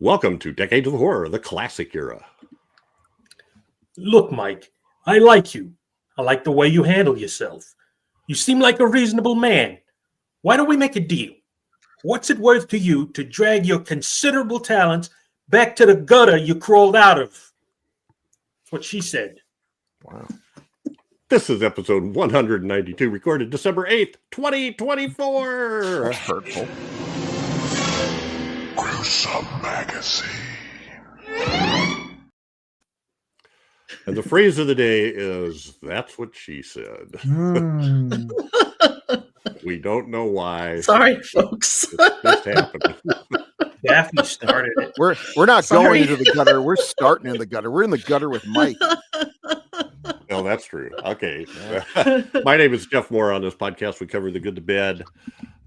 Welcome to Decades of Horror, the classic era. Look, Mike, I like you. I like the way you handle yourself. You seem like a reasonable man. Why don't we make a deal? What's it worth to you to drag your considerable talents back to the gutter you crawled out of? That's what she said. Wow. This is episode 192, recorded December 8th, 2024. That's hurtful. Gruesome Magazine. And the phrase of the day is, that's what she said. We don't know why. Sorry, folks. It's just happening. Daphne started it. We're not going into the gutter. We're starting in the gutter. We're in the gutter with Mike. No, that's true. Okay. My name is Jeff Mohr. On this podcast, we cover the good, the bad,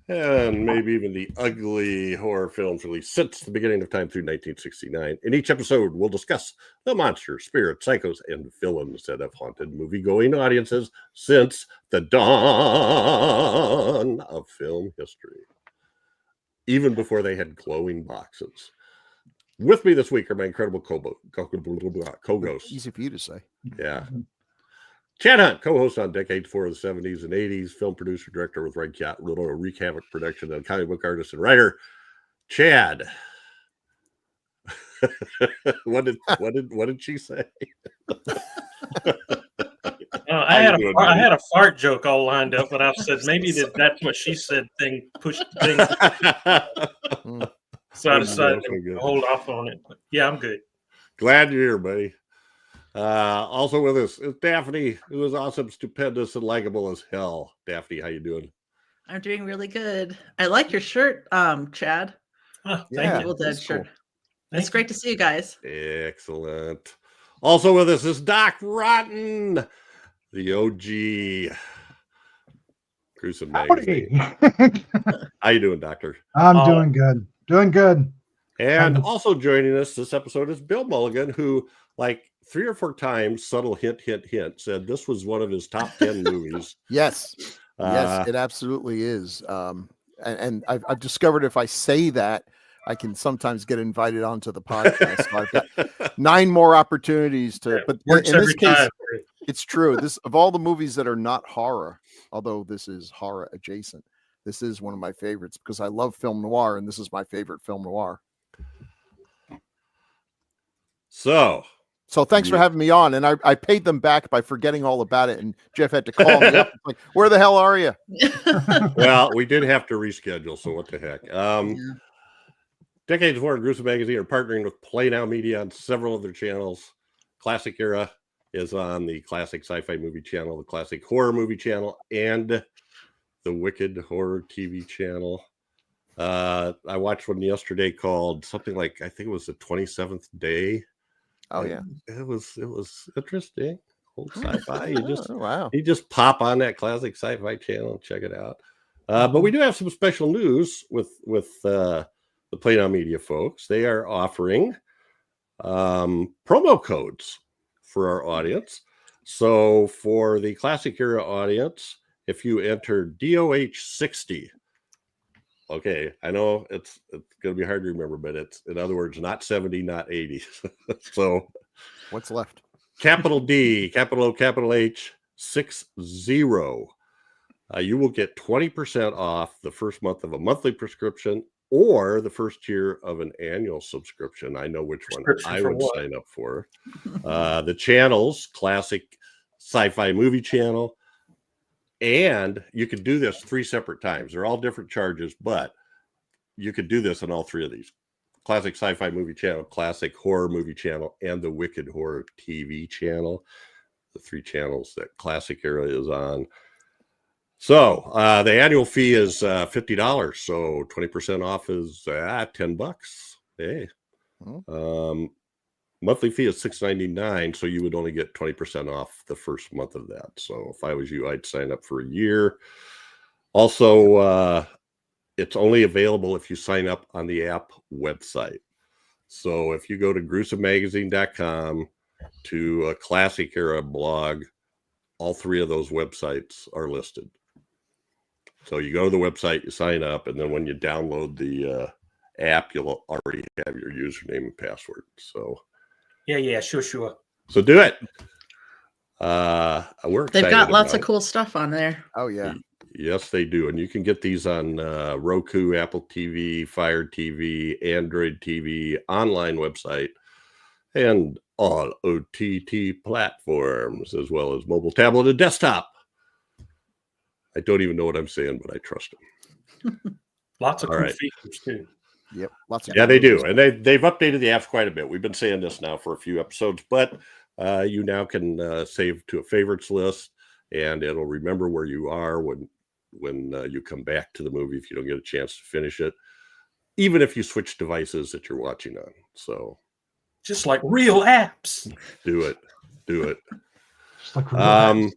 and maybe even the ugly horror films released since the beginning of time through 1969. In each episode, we'll discuss the monsters, spirits, psychos, and villains that have haunted movie-going audiences since the dawn of film history, even before they had glowing boxes. With me this week are my incredible co-hosts. Easy for you to say. Yeah. Chad Hunt, co-host on Decades 4 of the 70s and 80s, film producer, director with Red Cat, Little Wreak Havoc production, and comic book artist and writer. Chad, what did she say? I had a fart joke all lined up, but I've said maybe that's what she said thing pushed things. So I decided to hold off on it. But yeah, I'm good. Glad you're here, buddy. Also with us is Daphne, who is awesome, stupendous, and likable as hell. Daphne, how you doing? I'm doing really good. I like your shirt, Chad. Thank you. Dead shirt. It's great to see you guys. Excellent. Also with us is Doc Rotten, the OG Gruesome Magazine. How you doing, Doctor? I'm doing good. Doing good. And also joining us this episode is Bill Mulligan, who, like 3 or 4 times, subtle hint, said this was one of his top 10 movies. Yes. Yes, it absolutely is. And I've discovered if I say that, I can sometimes get invited onto the podcast. So I've got 9 more opportunities to. But in this case, it's true. This of all the movies that are not horror, although this is horror adjacent, this is one of my favorites because I love film noir, and this is my favorite film noir. So thanks for having me on. And I paid them back by forgetting all about it. And Jeff had to call me up. Like, where the hell are you? Well, we did have to reschedule. So what the heck? Decades of Horror and Gruesome Magazine are partnering with Play Now Media on several of their channels. Classic Era is on the Classic Sci-Fi Movie Channel, the Classic Horror Movie Channel, and the Wicked Horror TV Channel. I watched one yesterday called something like, I think it was the 27th Day. Oh yeah, it was interesting. Old sci-fi. You just pop on that Classic Sci-Fi channel and check it out. But we do have some special news with the Play Now Media folks. They are offering promo codes for our audience. So for the Classic Era audience, if you enter DOH60. Okay, I know it's going to be hard to remember, but it's, in other words, not 70, not 80. So what's left? Capital D, capital O, capital H, 60. You will get 20% off the first month of a monthly prescription or the first year of an annual subscription. I know which one I would sign up for. The channels, Classic Sci-Fi Movie Channel. And you could do this 3 separate times. They're all different charges, but you could do this on all 3 of these. Classic Sci-Fi Movie Channel, Classic Horror Movie Channel, and the Wicked Horror TV Channel. The 3 channels that Classic Era is on. So the annual fee is $50. So 20% off is $10. Hey. Monthly fee is $6.99, so you would only get 20% off the first month of that. So if I was you, I'd sign up for a year. Also, it's only available if you sign up on the app website. So if you go to gruesomemagazine.com to a Classic Era blog, all 3 of those websites are listed. So you go to the website, you sign up, and then when you download the app, you'll already have your username and password. So Yeah, sure. So do it. We're excited. They've got lots of about cool stuff on there. Oh yeah. Yes, they do. And you can get these on Roku, Apple TV, Fire TV, Android TV, online website, and all OTT platforms, as well as mobile, tablet, and desktop. I don't even know what I'm saying, but I trust them. Lots of All cool right. features too. Yep. Lots of Yeah, good they do. movies. And they've updated the apps quite a bit. We've been saying this now for a few episodes, but you now can save to a favorites list, and it'll remember where you are when you come back to the movie if you don't get a chance to finish it, even if you switch devices that you're watching on. So Just like real apps. do it. Just like real life.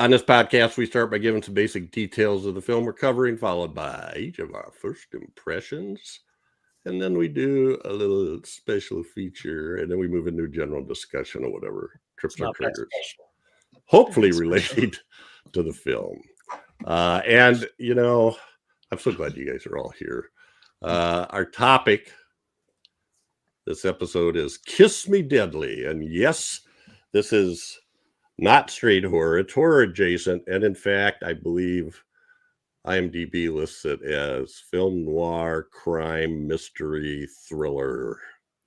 On this podcast, we start by giving some basic details of the film we're covering, followed by each of our first impressions. And then we do a little special feature, and then we move into general discussion or whatever trips our Not that triggers, special. hopefully related to the film. And, you know, I'm so glad you guys are all here. Our topic this episode is Kiss Me Deadly. And yes, this is not straight horror. It's horror adjacent. And in fact, I believe IMDb lists it as film noir, crime, mystery, thriller,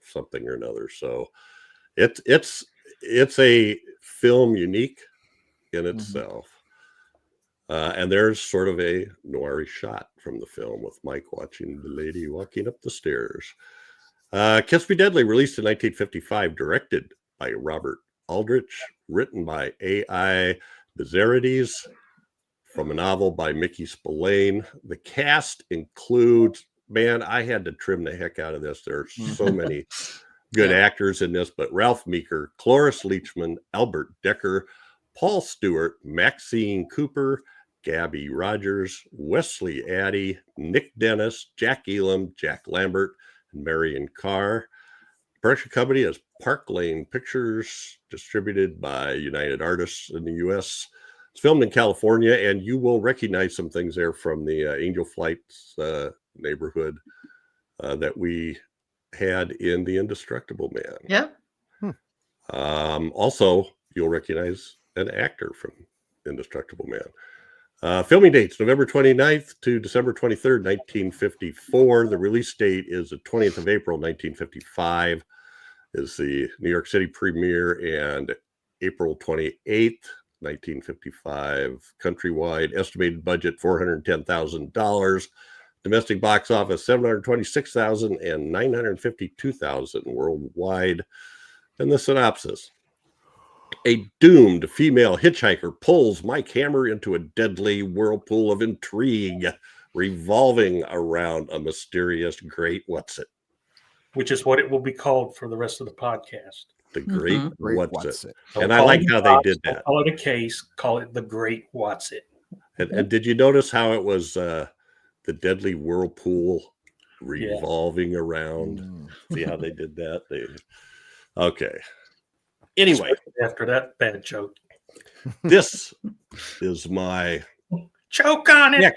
something or another. So it's a film unique in itself. And there's sort of a noir shot from the film with Mike watching the lady walking up the stairs. Kiss Me Deadly, released in 1955, directed by Robert Aldrich, written by A.I. Bezerides, from a novel by Mickey Spillane. The cast includes, man, I had to trim the heck out of this. There are so many good actors in this, but Ralph Meeker, Cloris Leachman, Albert Decker, Paul Stewart, Maxine Cooper, Gabby Rogers, Wesley Addy, Nick Dennis, Jack Elam, Jack Lambert, and Marion Carr. Production company is Park Lane Pictures, distributed by United Artists in the U.S. It's filmed in California, and you will recognize some things there from the Angel Flights neighborhood that we had in The Indestructible Man. Yep. Also, you'll recognize an actor from Indestructible Man. Filming dates, November 29th to December 23rd, 1954. The release date is the 20th of April, 1955, is the New York City premiere, and April 28th, 1955, countrywide. Estimated budget, $410,000. Domestic box office, $726,000 and $952,000 worldwide. And the synopsis. A doomed female hitchhiker pulls Mike Hammer into a deadly whirlpool of intrigue, revolving around a mysterious great what's-it. Which is what it will be called for the rest of the podcast. The great Great what's-it. Don't And I call like it how a they box, did don't that. Call it a case. Call it the Great What's It. And did you notice how it was the deadly whirlpool revolving around? See how they did that? Okay. Anyway, After that bad joke. this is my Choke on it. Yeah.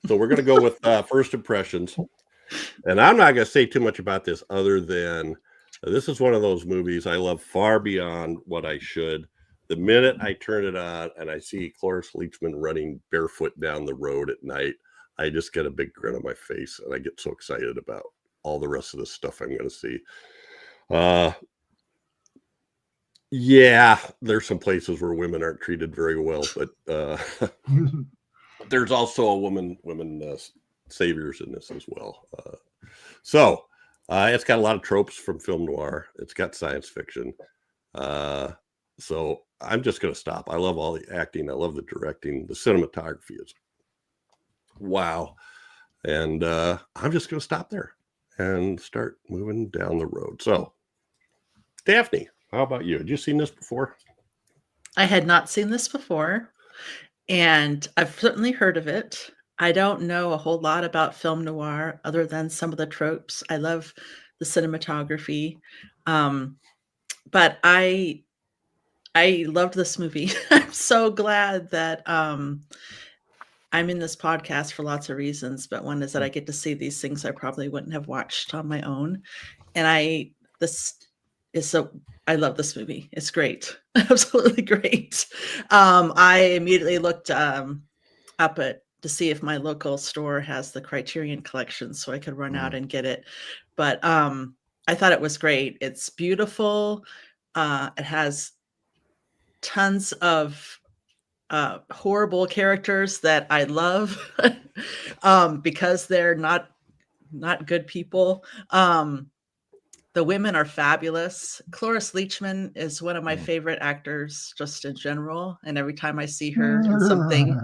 So we're going to go with first impressions. And I'm not going to say too much about this other than this is one of those movies I love far beyond what I should. The minute I turn it on and I see Cloris Leachman running barefoot down the road at night, I just get a big grin on my face and I get so excited about all the rest of the stuff I'm going to see. Yeah, there's some places where women aren't treated very well, but there's also a women saviors in this as well. So it's got a lot of tropes from film noir. It's got science fiction. So I'm just going to stop. I love all the acting. I love the directing. The cinematography is wow. And I'm just going to stop there and start moving down the road. So, Daphne, how about you? Had you seen this before? I had not seen this before, and I've certainly heard of it. I don't know a whole lot about film noir other than some of the tropes. I love the cinematography. But I loved this movie. I'm so glad that I'm in this podcast for lots of reasons, but one is that I get to see these things I probably wouldn't have watched on my own. And I love this movie. It's great. Absolutely great. I immediately looked up to see if my local store has the Criterion collection so I could run out and get it. But I thought it was great. It's beautiful. It has tons of horrible characters that I love because they're not good people. The women are fabulous. Cloris Leachman is one of my favorite actors just in general. And every time I see her in something,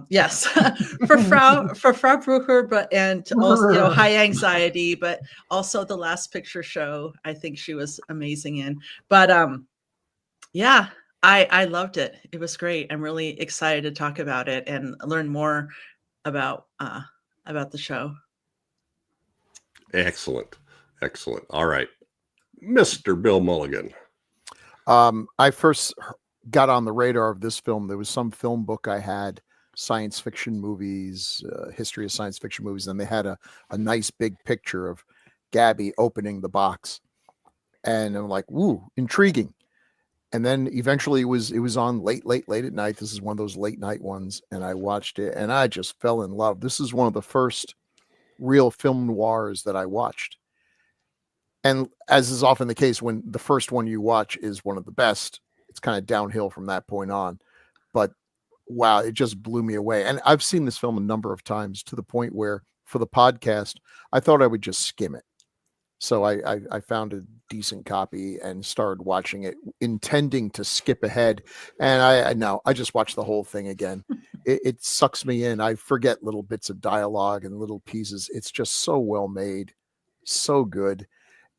yes, for Frau Brucher, but and also High Anxiety, but also The Last Picture Show, I think she was amazing in. But yeah, I loved it. It was great. I'm really excited to talk about it and learn more about the show. Excellent. All right. Mr. Bill Mulligan. I first got on the radar of this film. There was some film book I had, science fiction movies, history of science fiction movies, and they had a nice big picture of Gabby opening the box. And I'm like, ooh, intriguing. And then eventually it was on late at night. This is one of those late night ones. And I watched it and I just fell in love. This is one of the first real film noirs that I watched. And as is often the case, when the first one you watch is one of the best, it's kind of downhill from that point on. But wow, it just blew me away. And I've seen this film a number of times to the point where for the podcast, I thought I would just skim it. So I found a decent copy and started watching it, intending to skip ahead. And I just watched the whole thing again. It sucks me in. I forget little bits of dialogue and little pieces. It's just so well made, so good.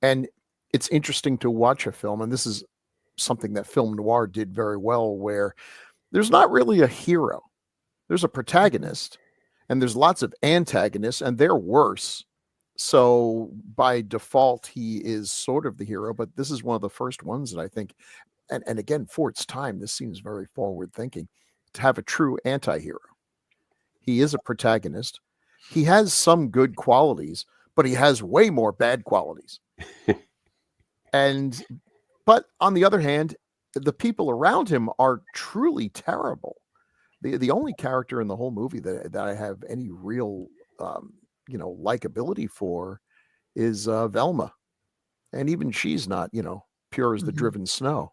And it's interesting to watch a film. And this is something that film noir did very well, where there's not really a hero. There's a protagonist and there's lots of antagonists, and they're worse. So by default, he is sort of the hero, but this is one of the first ones that I think, and again, for its time, this seems very forward thinking, to have a true anti-hero. He is a protagonist. He has some good qualities, but he has way more bad qualities. But on the other hand, the people around him are truly terrible. The only character in the whole movie that I have any real likability for is Velma, and even she's not pure as the driven snow.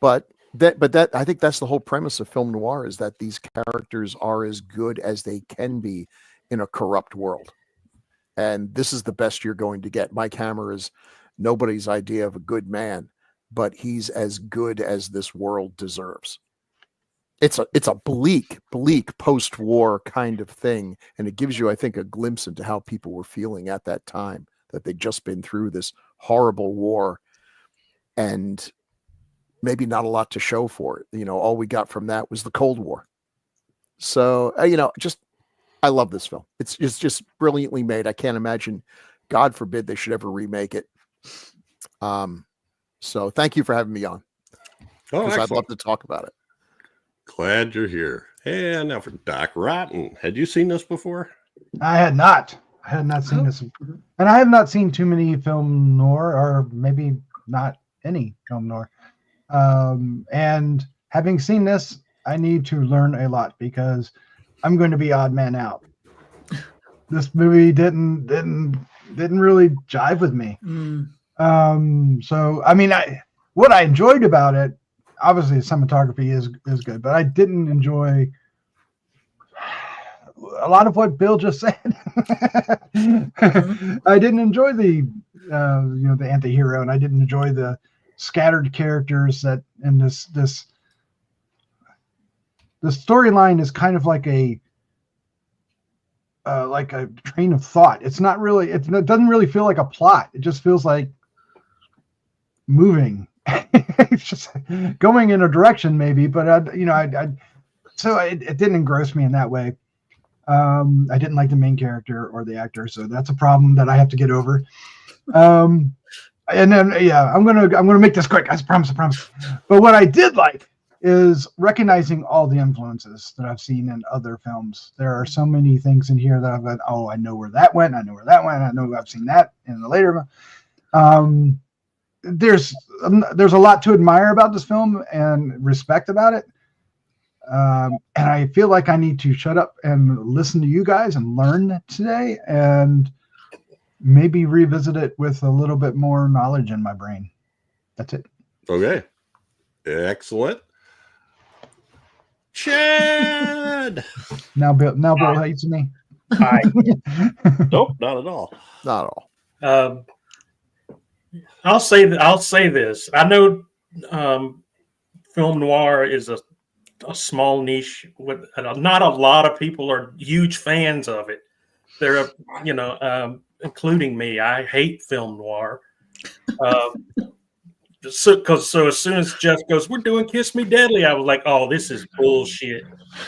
But that I think that's the whole premise of film noir, is that these characters are as good as they can be in a corrupt world, and this is the best you're going to get. Mike Hammer is nobody's idea of a good man, but he's as good as this world deserves. It's a bleak post-war kind of thing. And it gives you, I think, a glimpse into how people were feeling at that time, that they'd just been through this horrible war and maybe not a lot to show for it. All we got from that was the Cold War. So, I love this film. It's just brilliantly made. I can't imagine, God forbid, they should ever remake it. So thank you for having me on. Because I'd love to talk about it. Glad you're here. And now for Doc Rotten. Had you seen this before? I had not. Seen this. And I have not seen too many film noir, or maybe not any film noir. And having seen this, I need to learn a lot, because I'm going to be odd man out. This movie didn't really jive with me. So I mean, what I enjoyed about it, obviously the cinematography is good, but I didn't enjoy a lot of what Bill just said. I didn't enjoy the anti-hero, and I didn't enjoy the scattered characters that in this the storyline is kind of like a train of thought. It's not really, it doesn't really feel like a plot. It just feels like moving. It's just going in a direction maybe, but so it didn't engross me in that way. I didn't like the main character or the actor, so that's a problem that I have to get over. And then I'm gonna make this quick. I promise. But what I did like is recognizing all the influences that I've seen in other films. There are so many things in here that I've got, oh, I know where that went. I know where that went. I know I've seen that in the later. There's a lot to admire about this film and respect about it. And I feel like I need to shut up and listen to you guys and learn today and maybe revisit it with a little bit more knowledge in my brain. That's it. Okay. Excellent. Chad. Now Bill hates me. Nope, not at all. Not at all. I'll say this. I know film noir is a small niche with not a lot of people are huge fans of it. They're, including me. I hate film noir. So as soon as Jeff goes, we're doing Kiss Me Deadly, I was like, oh, this is bullshit.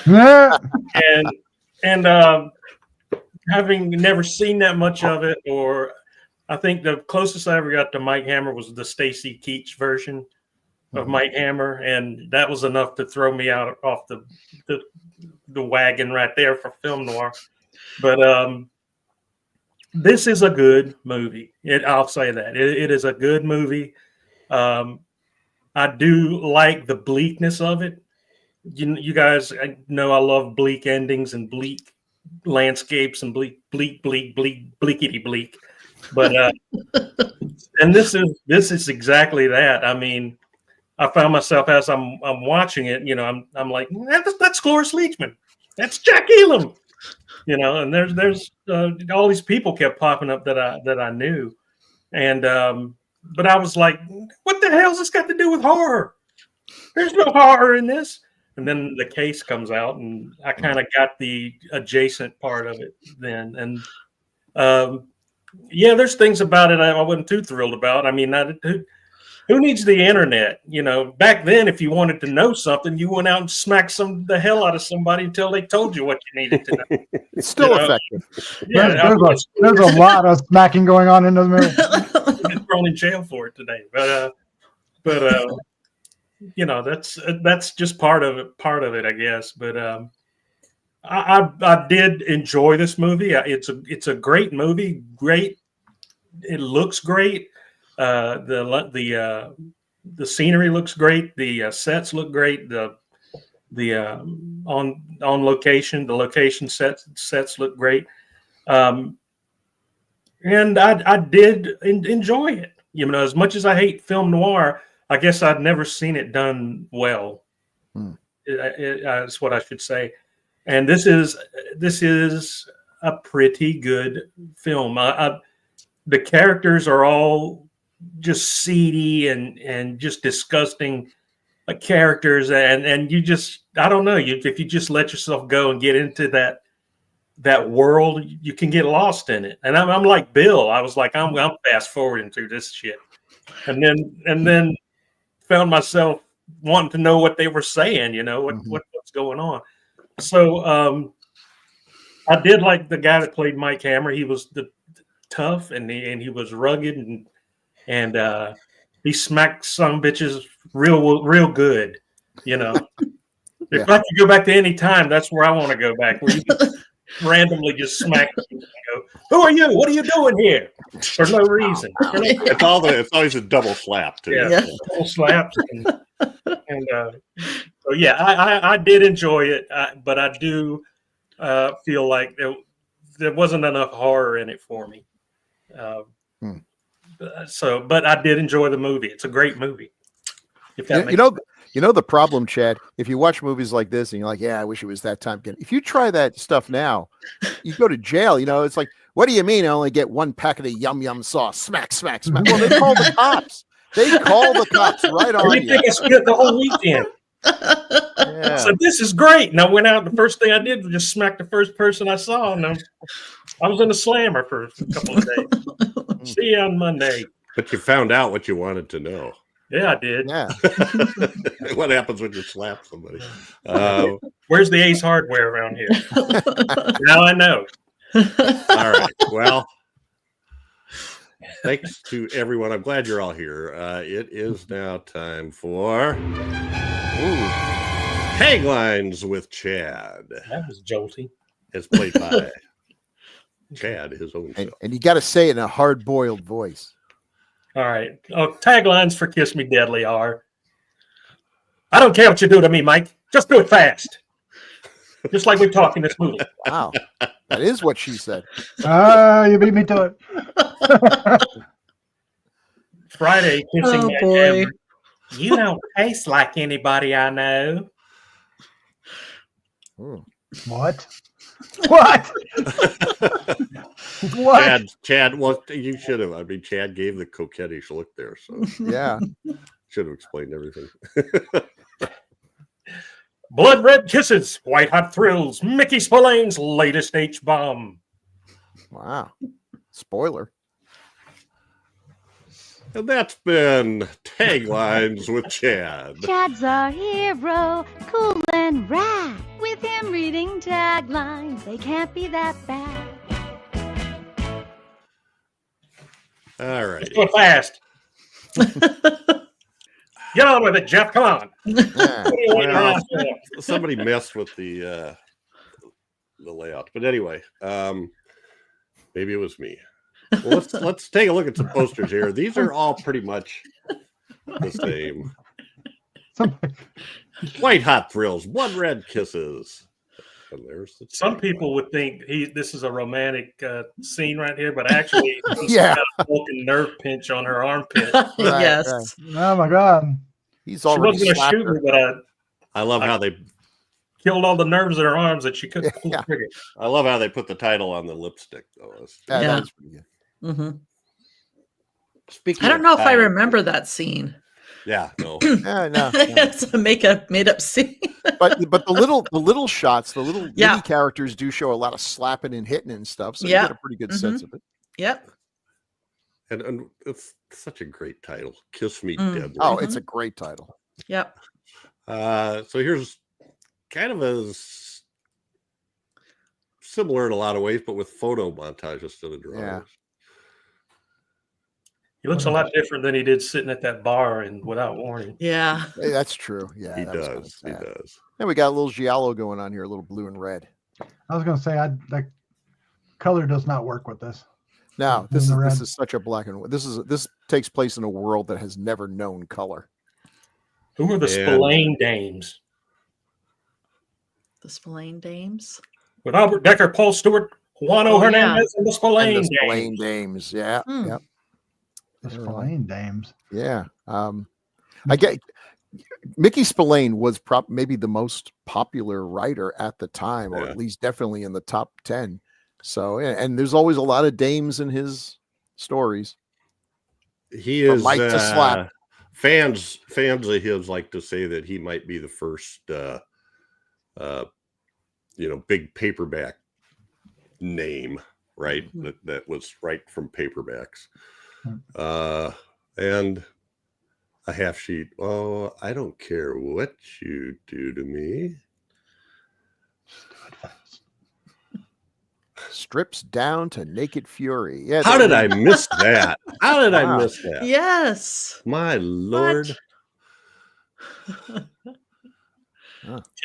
and having never seen that much of it, or I think the closest I ever got to Mike Hammer was the Stacy Keach version of Mike Hammer, and that was enough to throw me out off the wagon right there for film noir. But this is a good movie. I'll say that it is a good movie. I do like the bleakness of it. You guys know I love bleak endings and bleak landscapes and bleakity bleak. But and this is exactly that. I mean, I found myself as I'm watching it, I'm like, that's Cloris Leachman, that's Jack Elam, and there's all these people kept popping up that I knew, and but I was like, what the hell's this got to do with horror? There's no horror in this. And then the case comes out, and I kind of got the adjacent part of it then. And yeah, there's things about it I wasn't too thrilled about. I mean, who needs the internet? Back then, if you wanted to know something, you went out and smacked the hell out of somebody until they told you what you needed to know. It's still effective. Yeah, there's a lot of smacking going on in the movie. Been thrown in jail for it today, but that's just part of it, I guess. But I did enjoy this movie. It's a great movie. Great, it looks great. The scenery looks great. The sets look great. The on location, the location sets look great. And I did enjoy it. As much as I hate film noir, I guess I'd never seen it done well. That's what I should say. And this is a pretty good film. The characters are all just seedy and just disgusting characters, and you just, I don't know, if you just let yourself go and get into that world, you can get lost in it. And I'm like Bill. I was like, I'm fast forwarding through this shit, and then found myself wanting to know what they were saying. What's going on. So I did like the guy that played Mike Hammer. He was tough and he was rugged and he smacked some bitches real good. If I could go back to any time, that's where I want to go back. Where you can randomly just smack people and go, "Who are you? What are you doing here?" For no reason. It's always a double slap too. Yeah. Double slaps. So yeah, I did enjoy it, but I do feel like there wasn't enough horror in it for me. But I did enjoy the movie. It's a great movie. If that makes sense. The problem, Chad, if you watch movies like this and you're like, yeah, I wish it was that time again. If you try that stuff now, you go to jail. It's like, what do you mean I only get one packet of yum yum sauce? Smack, smack, smack. Well, they call the cops. They call the cops right on you. Think I spent the whole weekend. Yeah. So this is great. And I went out. The first thing I did was just smack the first person I saw. And I was in a slammer for a couple of days. See you on Monday. But you found out what you wanted to know. Yeah, I did. Yeah. What happens when you slap somebody? Where's the Ace Hardware around here? Now I know. All right. Well, thanks to everyone. I'm glad you're all here. It is now time for Taglines with Chad. That was jolty. It's played by Chad, his own self. And you got to say it in a hard-boiled voice. All right. Taglines for Kiss Me Deadly are, I don't care what you do to me, Mike. Just do it fast. Just like we talk in this movie. Wow. That is what she said. You beat me to it. Friday, kissing Oh, my boy. hammer. You don't taste like anybody I know. Hmm. What? What? What? Chad, well, you should have. I mean, Chad gave the coquettish look there, so Yeah. should have explained everything. Blood Red Kisses, White Hot Thrills, Mickey Spillane's latest H-bomb. Wow. Spoiler. And that's been Taglines with Chad. Chad's our hero, cool and rad. With him reading taglines, they can't be that bad. All Let's right. do it fast. Get on with it, Jeff. Come on. Yeah. What do you waiting Well, around for? Somebody messed with the layout, but anyway, maybe it was me. Well, let's take a look at some posters here. These are all pretty much the same. Somebody- White Hot Thrills, Blood Red Kisses. And there's the Some people would think this is a romantic scene right here, but actually, he's Yeah. got a broken nerve pinch on her armpit. Yes. right. Oh my God. He's She already wasn't going to slapped shoot her. her, but I love how they killed all the nerves in her arms that she couldn't pull Yeah. the trigger. put the title on the lipstick though. Yeah, Yeah. that was pretty good. hmm Speaking I don't of know if I title- remember that scene. Yeah, no. Yeah, no. It's a made up scene. But the little shots, the little Yeah. mini characters do show a lot of slapping and hitting and stuff, so Yeah. you get a pretty good sense of it. Yep. And it's such a great title. Kiss Me Mm. Deadly. Oh, it's a great title. Yep. So here's kind of similar in a lot of ways, but with photo montage instead of drawings. Yeah. He looks a lot different than he did sitting at that bar and Without Warning. Yeah. Hey, that's true. Yeah, He that was kinda does. He sad. does. And we got a little giallo going on here, a little blue and red. I was going to say, that color does not work with this. Now, In the red. this is such a black and white. This takes place in a world that has never known color. Who are the And- Spillane dames? The Spillane Dames. With Albert Decker, Paul Stewart, Juano Oh, yeah. Hernandez, and the Spillane And the dames. Spillane dames. Yeah. Hmm. Yep. The Spillane dames. Yeah. I get Mickey Spillane was maybe the most popular writer at the time, or Yeah. at least definitely in the top 10. So, and there's always a lot of dames in his stories. He From is Mike to Slap. Fans of his like to say that he might be the first big paperback name, right? Mhm. That was right from paperbacks. Hmm. And a half sheet. Oh, I don't care what you do to me. Strips down to naked fury. Yeah. How did I miss that? How did I Wow. miss that? Yes. My Lord. Can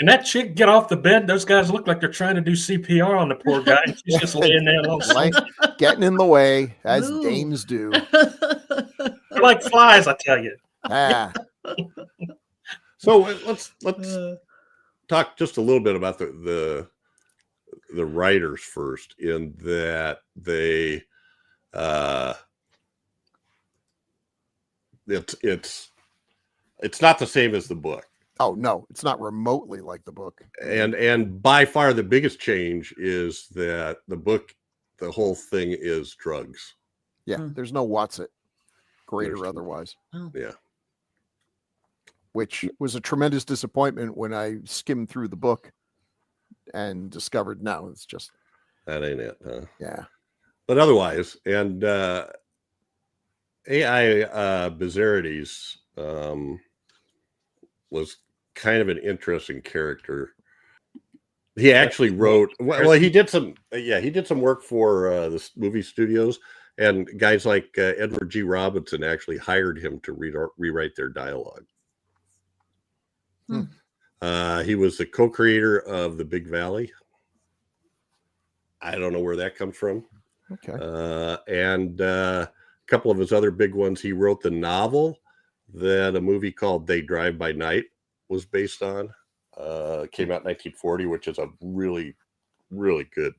that chick get off the bed? Those guys look like they're trying to do CPR on the poor guy. And she's just laying there all Like, getting in the way, as Ooh. dames do. They're like flies, I tell you. Ah, So let's Uh, talk just a little bit about the writers first, in that they it's not the same as the book, oh no, it's not remotely like the book. and by far the biggest change is that the book, the whole thing is drugs. Yeah, Hmm. there's no Watson, great There's or no- otherwise. Yeah. Which was a tremendous disappointment when I skimmed through the book and discovered no, it's just That ain't it, huh? yeah. But otherwise, and AI Bizarities was kind of an interesting character. He actually wrote well. He did some work for the movie studios, And guys like Edward G. Robinson actually hired him to rewrite their dialogue. He was the co-creator of The Big Valley. I don't know where that comes from. Okay. And a couple of his other big ones. He wrote the novel that a movie called They Drive by Night was based on. Came out in 1940, which is a really, really good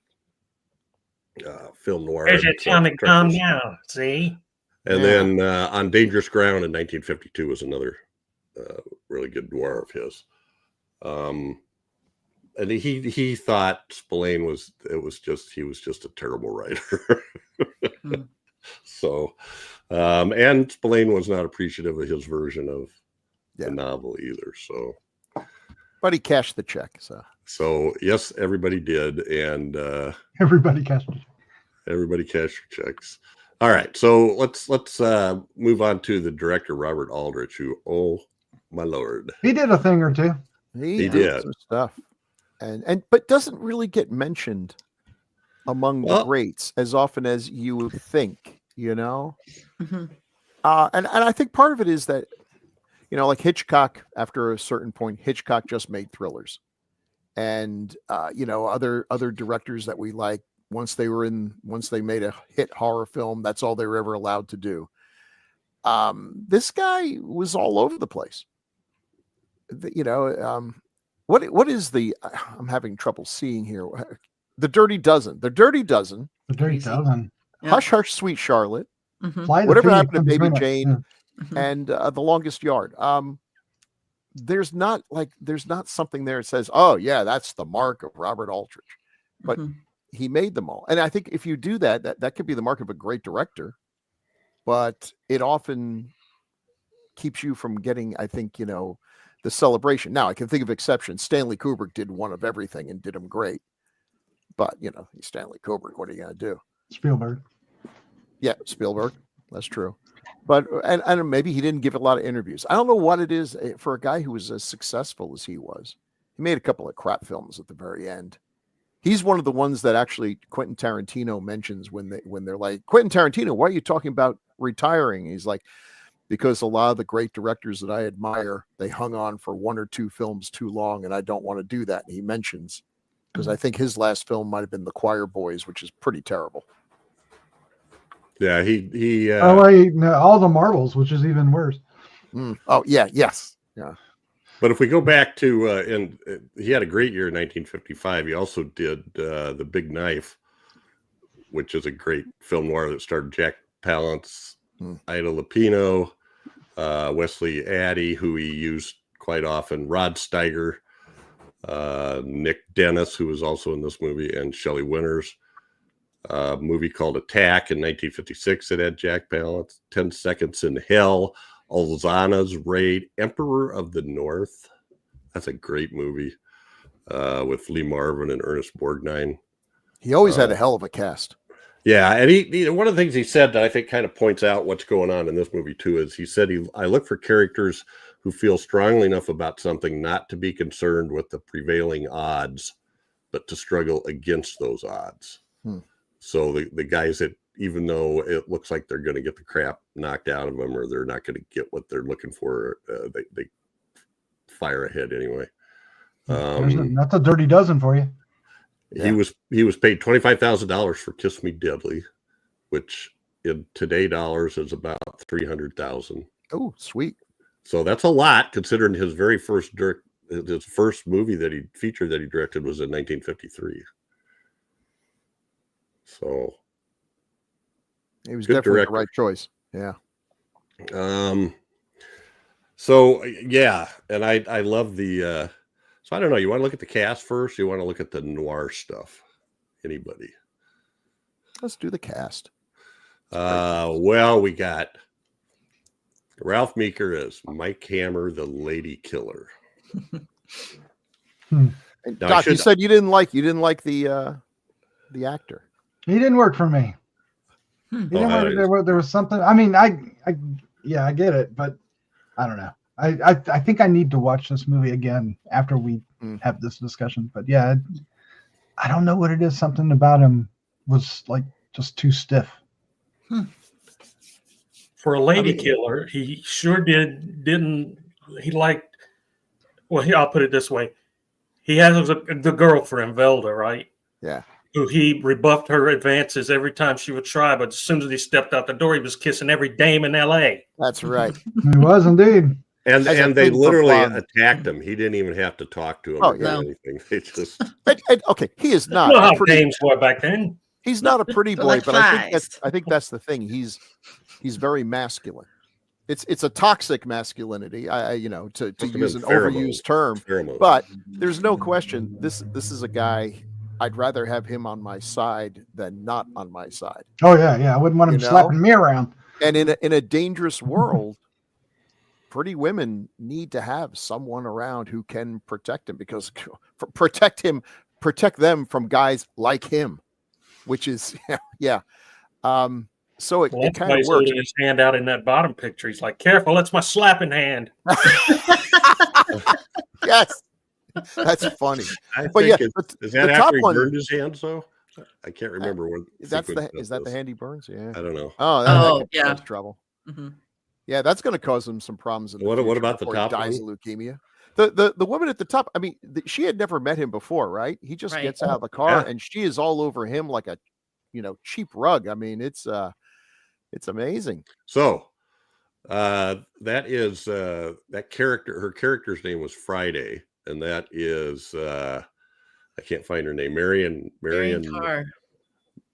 film noir. There's your time to calm down, see? And then On Dangerous Ground in 1952 was another really good noir of his. And he thought Spillane was just a terrible writer. So, and Spillane was not appreciative of his version of the novel either. So, but he cashed the check. So yes, everybody did, and everybody cashed their checks. All right, so let's move on to the director Robert Aldrich, who, oh my lord, he did a thing or two. He did some stuff, but doesn't really get mentioned among the greats as often as you would think, you know. And I think part of it is that, you know, like Hitchcock, after a certain point, Hitchcock just made thrillers, and you know, other directors that we like, once they made a hit horror film, that's all they were ever allowed to do. This guy was all over the place. You know, what is the? I'm having trouble seeing here. The Dirty Dozen. The Dirty Dozen. The Dirty Dozen. Hush, Hush, Sweet Charlotte. Mm-hmm. Whatever happened to Baby Jane, and The Longest Yard. There's not something there that says, oh yeah, that's the mark of Robert Aldrich, but he made them all. And I think if you do that could be the mark of a great director, but it often keeps you from getting, I think, you know, the celebration. Now I can think of exceptions. Stanley Kubrick did one of everything and did them great, but you know, he's Stanley Kubrick. What are you going to do? Spielberg. Yeah, Spielberg. That's true. But and maybe he didn't give a lot of interviews. I don't know what it is for a guy who was as successful as he was. He made a couple of crap films at the very end. He's one of the ones that actually Quentin Tarantino mentions when they're like, Quentin Tarantino, why are you talking about retiring? He's like, because a lot of the great directors that I admire, they hung on for one or two films too long, and I don't want to do that. And he mentions, because I think his last film might have been The Choir Boys, which is pretty terrible. Yeah, he all the Marbles, which is even worse. Oh yeah, yes, yeah. But if we go back to and he had a great year in 1955. He also did The Big Knife, which is a great film noir that starred Jack Palance, Ida Lupino, Wesley Addy, who he used quite often, Rod Steiger, Nick Dennis, who was also in this movie, and Shelley Winters. A movie called Attack in 1956 that had Jack Palance, 10 Seconds in Hell, Alzana's Raid, Emperor of the North. That's a great movie with Lee Marvin and Ernest Borgnine. He always had a hell of a cast. Yeah, and he one of the things he said that I think kind of points out what's going on in this movie too is he said I look for characters who feel strongly enough about something not to be concerned with the prevailing odds, but to struggle against those odds. So the guys that, even though it looks like they're going to get the crap knocked out of them or they're not going to get what they're looking for, they fire ahead anyway. That's a Dirty Dozen for you. He was paid $25,000 for Kiss Me Deadly, which in today dollars is about $300,000. Oh, sweet. So that's a lot considering his very first movie that he featured that he directed was in 1953. So he was definitely the right choice. Yeah. So yeah, and I love the so I don't know, you want to look at the cast first, you want to look at the noir stuff? Anybody? Let's do the cast. Well, we got Ralph Meeker as Mike Hammer, the Lady Killer. Doc, you said you didn't like the actor. He didn't work for me. There was something. I mean, I get it, but I don't know. I think I need to watch this movie again after we have this discussion. But yeah, I don't know what it is. Something about him was like just too stiff. For a lady killer, he sure didn't. He liked. Well, I'll put it this way: he has the girlfriend Velda, right? Yeah. Who he rebuffed her advances every time she would try, but as soon as he stepped out the door, he was kissing every dame in L.A. That's right. He was indeed. And As a they thing for literally blonde. attacked him. He didn't even have to talk to him Oh, or do no. anything. They just Okay, he is You not. know a how pretty- dames were back then. He's not a pretty boy, Like but I think that's the thing. He's very masculine. It's a toxic masculinity. To Must have use an been pheromones. overused term. pheromones. But there's no question. This is a guy. I'd rather have him on my side than not on my side. Oh yeah, yeah. I wouldn't want him You know? slapping me around. And in a dangerous world, pretty women need to have someone around who can protect him, because protect them from guys like him, which is yeah. So it Well, kind of he's works. holding his hand out in that bottom picture. He's like, "Careful, that's my slapping hand." Yes, that's funny. I But think yeah, is the that top after he one- burned his hands though? I can't remember what Is that sequence the was. handy burns? Yeah. I don't know. Oh, that Oh, could yeah. cause trouble. Mhm. Yeah, that's going to cause him some problems. In the What future about the before he top dies one? of leukemia? The woman at the top. I mean, she had never met him before, right? He just Right. gets out of the car Yeah. and she is all over him like a, cheap rug. I mean, it's amazing. So that is that character. Her character's name was Friday, and that is I can't find her name. Marion Carr.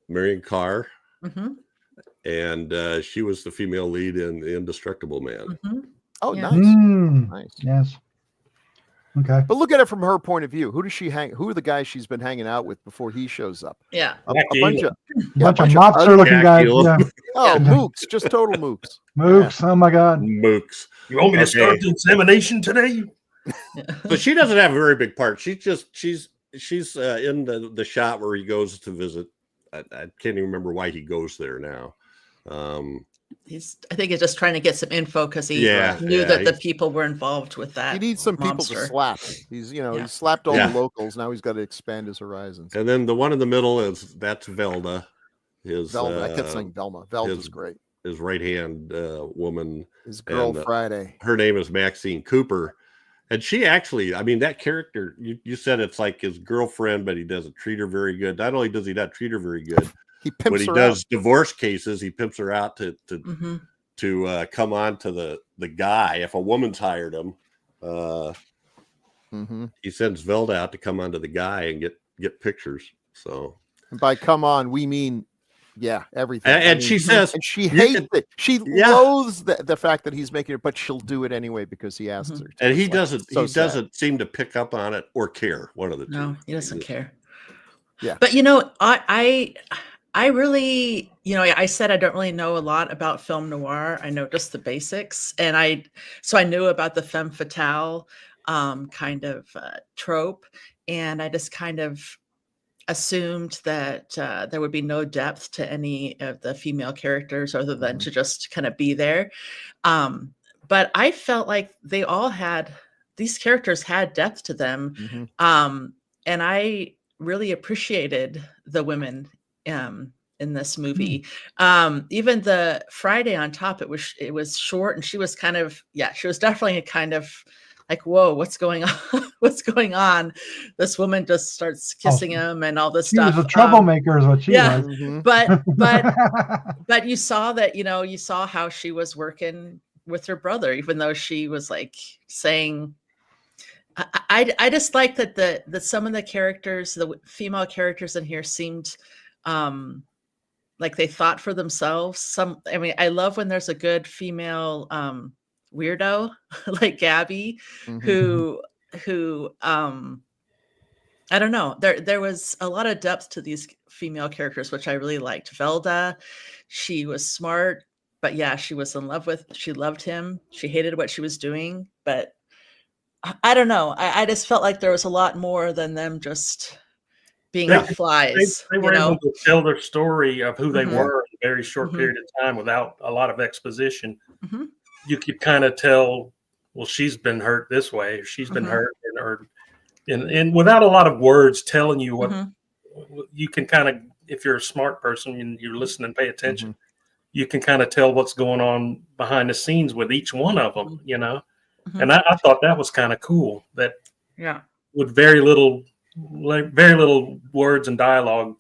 Marion Carr, Mhm, and she was the female lead in The Indestructible Man. mhm. Oh, Yeah. nice, nice. Yes. Okay. But look at it from her point of view. Who does she hang? Who are the guys she's been hanging out with before he shows up? Yeah. A Jackie bunch Elam. of Bunch of bunch of mobster looking Jack guys. Elam. Yeah. oh Yeah. mooks, just total mooks. Mooks. Oh my God. Mooks. You want me to start Okay. the examination today? So she doesn't have a very big part. She's in the shot where he goes to visit. I can't even remember why he goes there now. I think he's just trying to get some info because he knew that the people were involved with that. He needs some people monster. to slap. He's Yeah. he's slapped all Yeah. the locals. Now he's got to expand his horizons. And then the one in the middle that's Velda. His Velma. I kept saying Velma. Velma's his- great. his right hand woman. His girl and, Friday. Her name is Maxine Cooper. And she actually, I mean, that character, you said it's like his girlfriend, but he doesn't treat her very good. Not only does he not treat her very good, He pimps when he her does out. divorce cases, he pimps her out to Mhm. come on to the guy. If a woman's hired him, Mm-hmm. he sends Velda out to come on to the guy and get pictures. So, And by come on, we mean, yeah, everything. and I mean, she says, and she you hates can- it. She Yeah. loathes the fact that he's making it, but she'll do it anyway because he asks Mhm. her to. and he It's like, doesn't so he sad. doesn't seem to pick up on it or care. One of the two. No, he doesn't care. Yeah. But I really, I said I don't really know a lot about film noir. I know just the basics, and I knew about the femme fatale kind of trope, and I just kind of assumed that there would be no depth to any of the female characters other than to just kind of be there. But I felt like these characters had depth to them. Mhm. And I really appreciated the women in this movie. Even the Friday on top, it was short, and she was definitely kind of like, whoa, what's going on? What's going on? This woman just starts kissing him and all this She stuff. was a troublemaker, is what she yeah. was. Mhm. But you saw that, you saw how she was working with her brother, even though she was like saying, I just like that some of the characters, the female characters in here seemed like they thought for themselves. I love when there's a good female weirdo like Gabby, Mhm. who I don't know. There was a lot of depth to these female characters, which I really liked. Velda, she was smart, but yeah, she loved him. She hated what she was doing, but I don't know. I just felt like there was a lot more than them just being They- flies. They were able to tell their story of who they Mhm. were in a very short Mhm. period of time without a lot of exposition. Mhm. You could kind of tell, well, she's been hurt this way, or she's been Mhm. hurt, and without a lot of words telling you what Mhm. you can kind of, if you're a smart person and you're listening, pay attention, you can kind of tell what's going on behind the scenes with each one of them, you know. Mhm. And I thought that was kind of cool, that Yeah. with very little words and dialogue,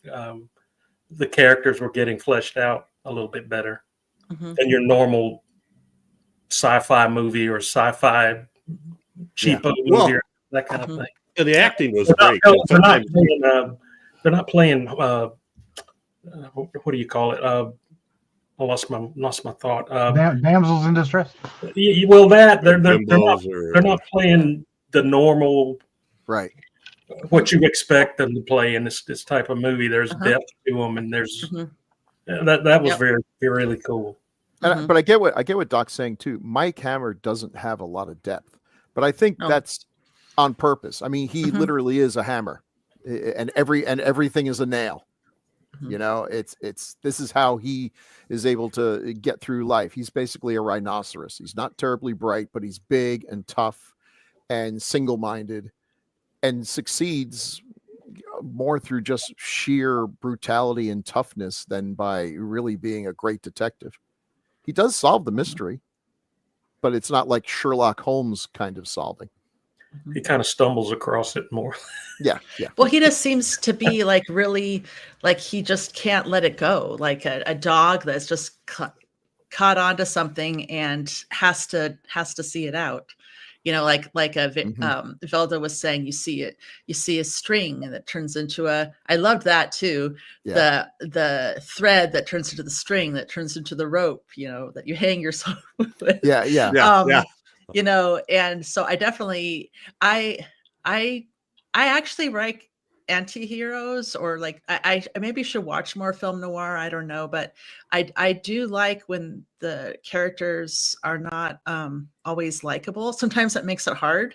the characters were getting fleshed out a little bit better Mhm. than your normal sci-fi movie or sci-fi cheapo Well, movie or that kind of Mhm. thing. And the acting was They're great. not, they're not Sometimes playing. They're not playing. What do you call it? I lost my thought. Damsels in distress. Well, that they're bimbos or they're not playing the normal Right. what you expect them to play in this type of movie. There's Uh-huh. depth to them, and there's Mhm. that was Yep. very really cool. And, Mhm. but I get what Doc's saying too. Mike Hammer doesn't have a lot of depth, but I think No. that's on purpose. I mean, he Mhm. literally is a hammer, and everything is a nail. Mhm. You know, this is how he is able to get through life. He's basically a rhinoceros. He's not terribly bright, but he's big and tough and single-minded, and succeeds more through just sheer brutality and toughness than by really being a great detective. He does solve the mystery, but it's not like Sherlock Holmes kind of solving. He kind of stumbles across it more. Yeah. Well, he just seems to be like really like he just can't let it go, like a dog that's just caught onto something and has to see it out. You know, like Velda was saying, you see a string and it turns into a. I loved that too. Yeah. The thread that turns into the string that turns into the rope. You know, that you hang yourself with. Yeah. yeah. You know, and so I definitely I actually like anti-heroes, or like I maybe should watch more film noir. I don't know, but I do like when the characters are not always likable. Sometimes that makes it hard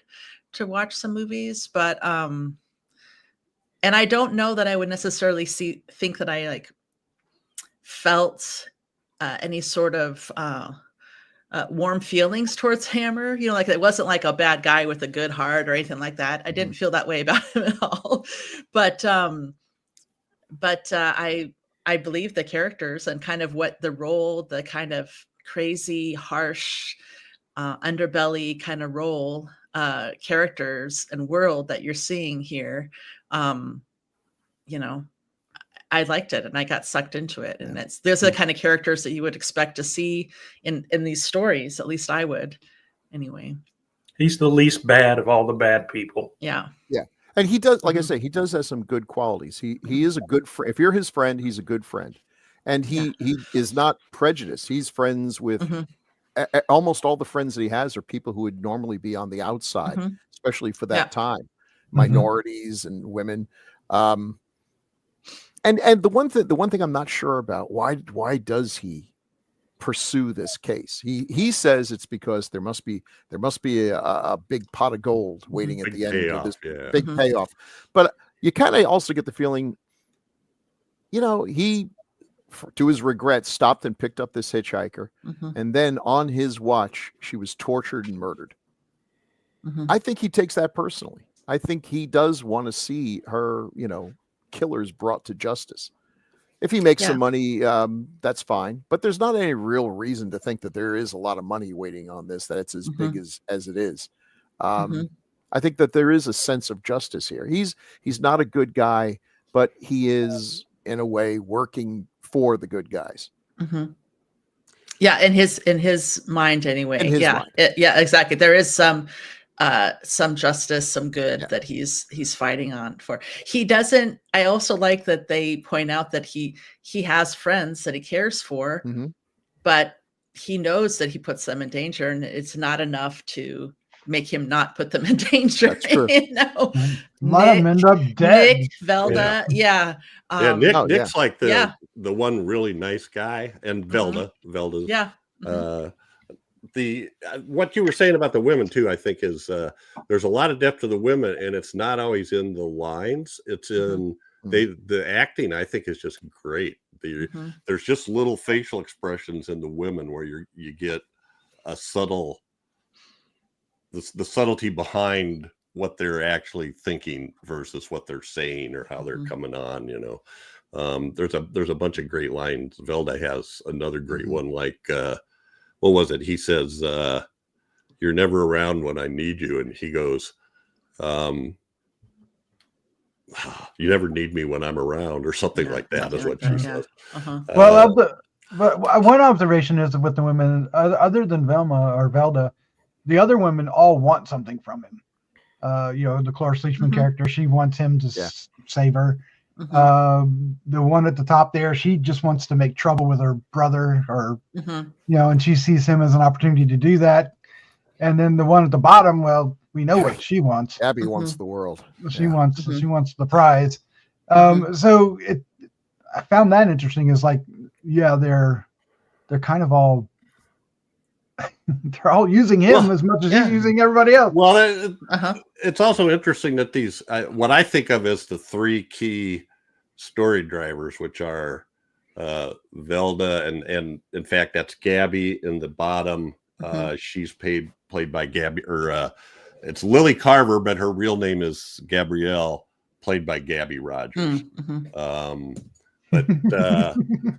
to watch some movies, but and I don't know that I would necessarily think that I like felt any sort of warm feelings towards Hammer. You know, like it wasn't like a bad guy with a good heart or anything like that. I didn't feel that way about him at all. But I believe the characters and kind of what the role, the kind of crazy, harsh, underbelly kind of role, characters and world that you're seeing here. You know, I liked it and I got sucked into it. And those are the kind of characters that you would expect to see in these stories. At least I would anyway. He's the least bad of all the bad people. Yeah. And he does, like I say, he does have some good qualities. He is a good friend. If you're his friend, he's a good friend. And he is not prejudiced. He's friends with almost all the friends that he has are people who would normally be on the outside, especially for that time, minorities and women. And the one thing I'm not sure about, why does he pursue this case? He says it's because there must be a big pot of gold waiting at the end of this big payoff. But you kind of also get the feeling, you know, he, to his regret, stopped and picked up this hitchhiker, and then on his watch, she was tortured and murdered. I think he takes that personally. I think he does want to see her, you know, killers brought to justice. If he makes some money, that's fine. But there's not any real reason to think that there is a lot of money waiting on this, that it's as big as it is. I think that there is a sense of justice here. He's not a good guy, but he is in a way working for the good guys. Yeah, in his mind anyway. In his mind. Yeah, exactly. There is some justice, some good that he's fighting on for. He doesn't. I also like that they point out that he has friends that he cares for, but he knows that he puts them in danger, and it's not enough to make him not put them in danger. That's true. You know, Let him end up dead. Nick, Velda, Nick's like the one really nice guy, and Velda's what you were saying about the women too, I think is there's a lot of depth to the women, and it's not always in the lines. It's in the acting. I think is just great. There's just little facial expressions in the women where you get a subtle, the subtlety behind what they're actually thinking versus what they're saying or how they're coming on. You know, There's a bunch of great lines. Velda has another great one, like what was it? He says, "You're never around when I need you," and he goes, "You never need me when I'm around," or something like that. Is what she says. Well, but one observation is with the women, other than Velma or Velda, the other women all want something from him. The Cloris Leachman character, she wants him to save her. The one at the top there, she just wants to make trouble with her brother, or and she sees him as an opportunity to do that. And then the one at the bottom, well, we know what she wants. Abby wants the world. She wants the prize. So I found that interesting. Is like, they're kind of all they're all using him as much as he's using everybody else. Well, it's also interesting that these what I think of as the three key story drivers, which are Velda, and in fact that's Gabby in the bottom. She's played by Gabby, or it's Lily Carver, but her real name is Gabrielle, played by Gabby Rogers.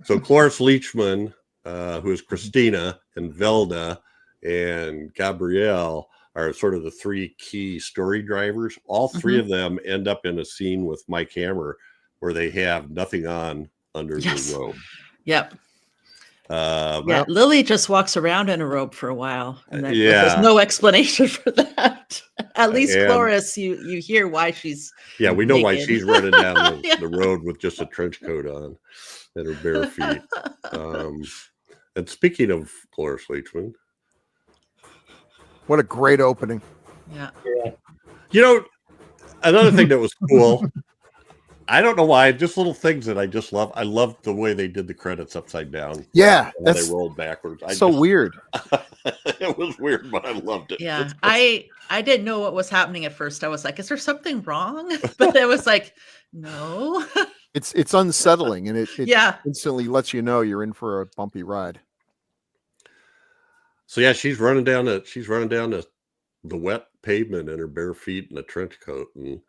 So Cloris Leachman, who is Christina, and Velda and Gabrielle are sort of the three key story drivers. All three of them end up in a scene with Mike Hammer where they have nothing on under the robe. Yep. Lily just walks around in a robe for a while, and then there's no explanation for that. At least Cloris, you hear why she's we know naked. why she's running down the road with just a trench coat on and her bare feet. And speaking of Cloris Leachman, what a great opening! Another thing that was cool. I don't know why, just little things that I just love. I love the way they did the credits upside down. Yeah, they rolled backwards. Weird. It was weird, but I loved it. Yeah, I didn't know what was happening at first. I was like, "Is there something wrong?" But it was like, "No." It's unsettling, and it instantly lets you know you're in for a bumpy ride. So she's running down the wet pavement in her bare feet in a trench coat, and a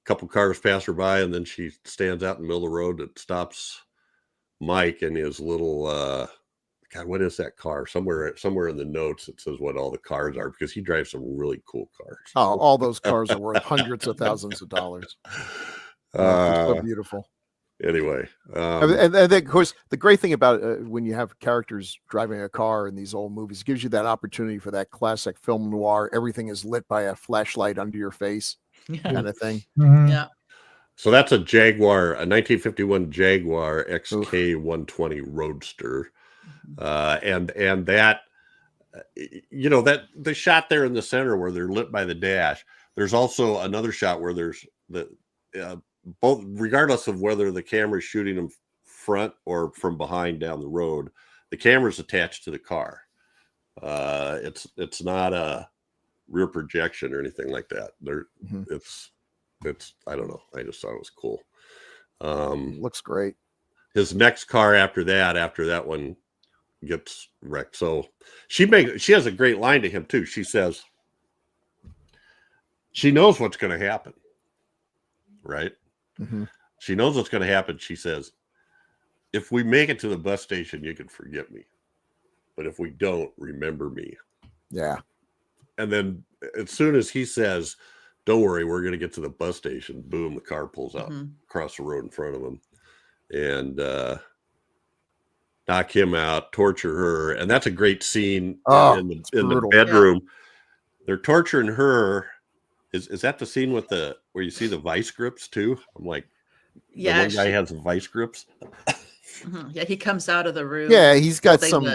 couple cars pass her by, and then she stands out in the middle of the road that stops Mike and his little God, what is that car? Somewhere in the notes it says what all the cars are, because he drives some really cool cars. Oh, all those cars are worth hundreds of thousands of dollars. So beautiful. Anyway, and then of course the great thing about when you have characters driving a car in these old movies, it gives you that opportunity for that classic film noir. Everything is lit by a flashlight under your face, kind of thing. Yeah. So that's a Jaguar, a 1951 Jaguar XK120 Roadster, and that that the shot there in the center where they're lit by the dash. There's also another shot where there's both, regardless of whether the camera's shooting them front or from behind down the road, the camera's attached to the car. It's not a rear projection or anything like that. It's I don't know. I just thought it was cool. Looks great. His next car after that one gets wrecked. So she has a great line to him too. She says she knows what's going to happen, right? She knows what's going to happen. She says, if we make it to the bus station, you can forget me, but if we don't, remember me. Yeah. And then as soon as he says, don't worry, we're going to get to the bus station, boom, the car pulls out across the road in front of him and knock him out, torture her. And that's a great scene in the bedroom. Yeah. They're torturing her. Is that the scene with where you see the vice grips too? I'm like, the one guy has vice grips. Yeah, he comes out of the room. Yeah, he's got some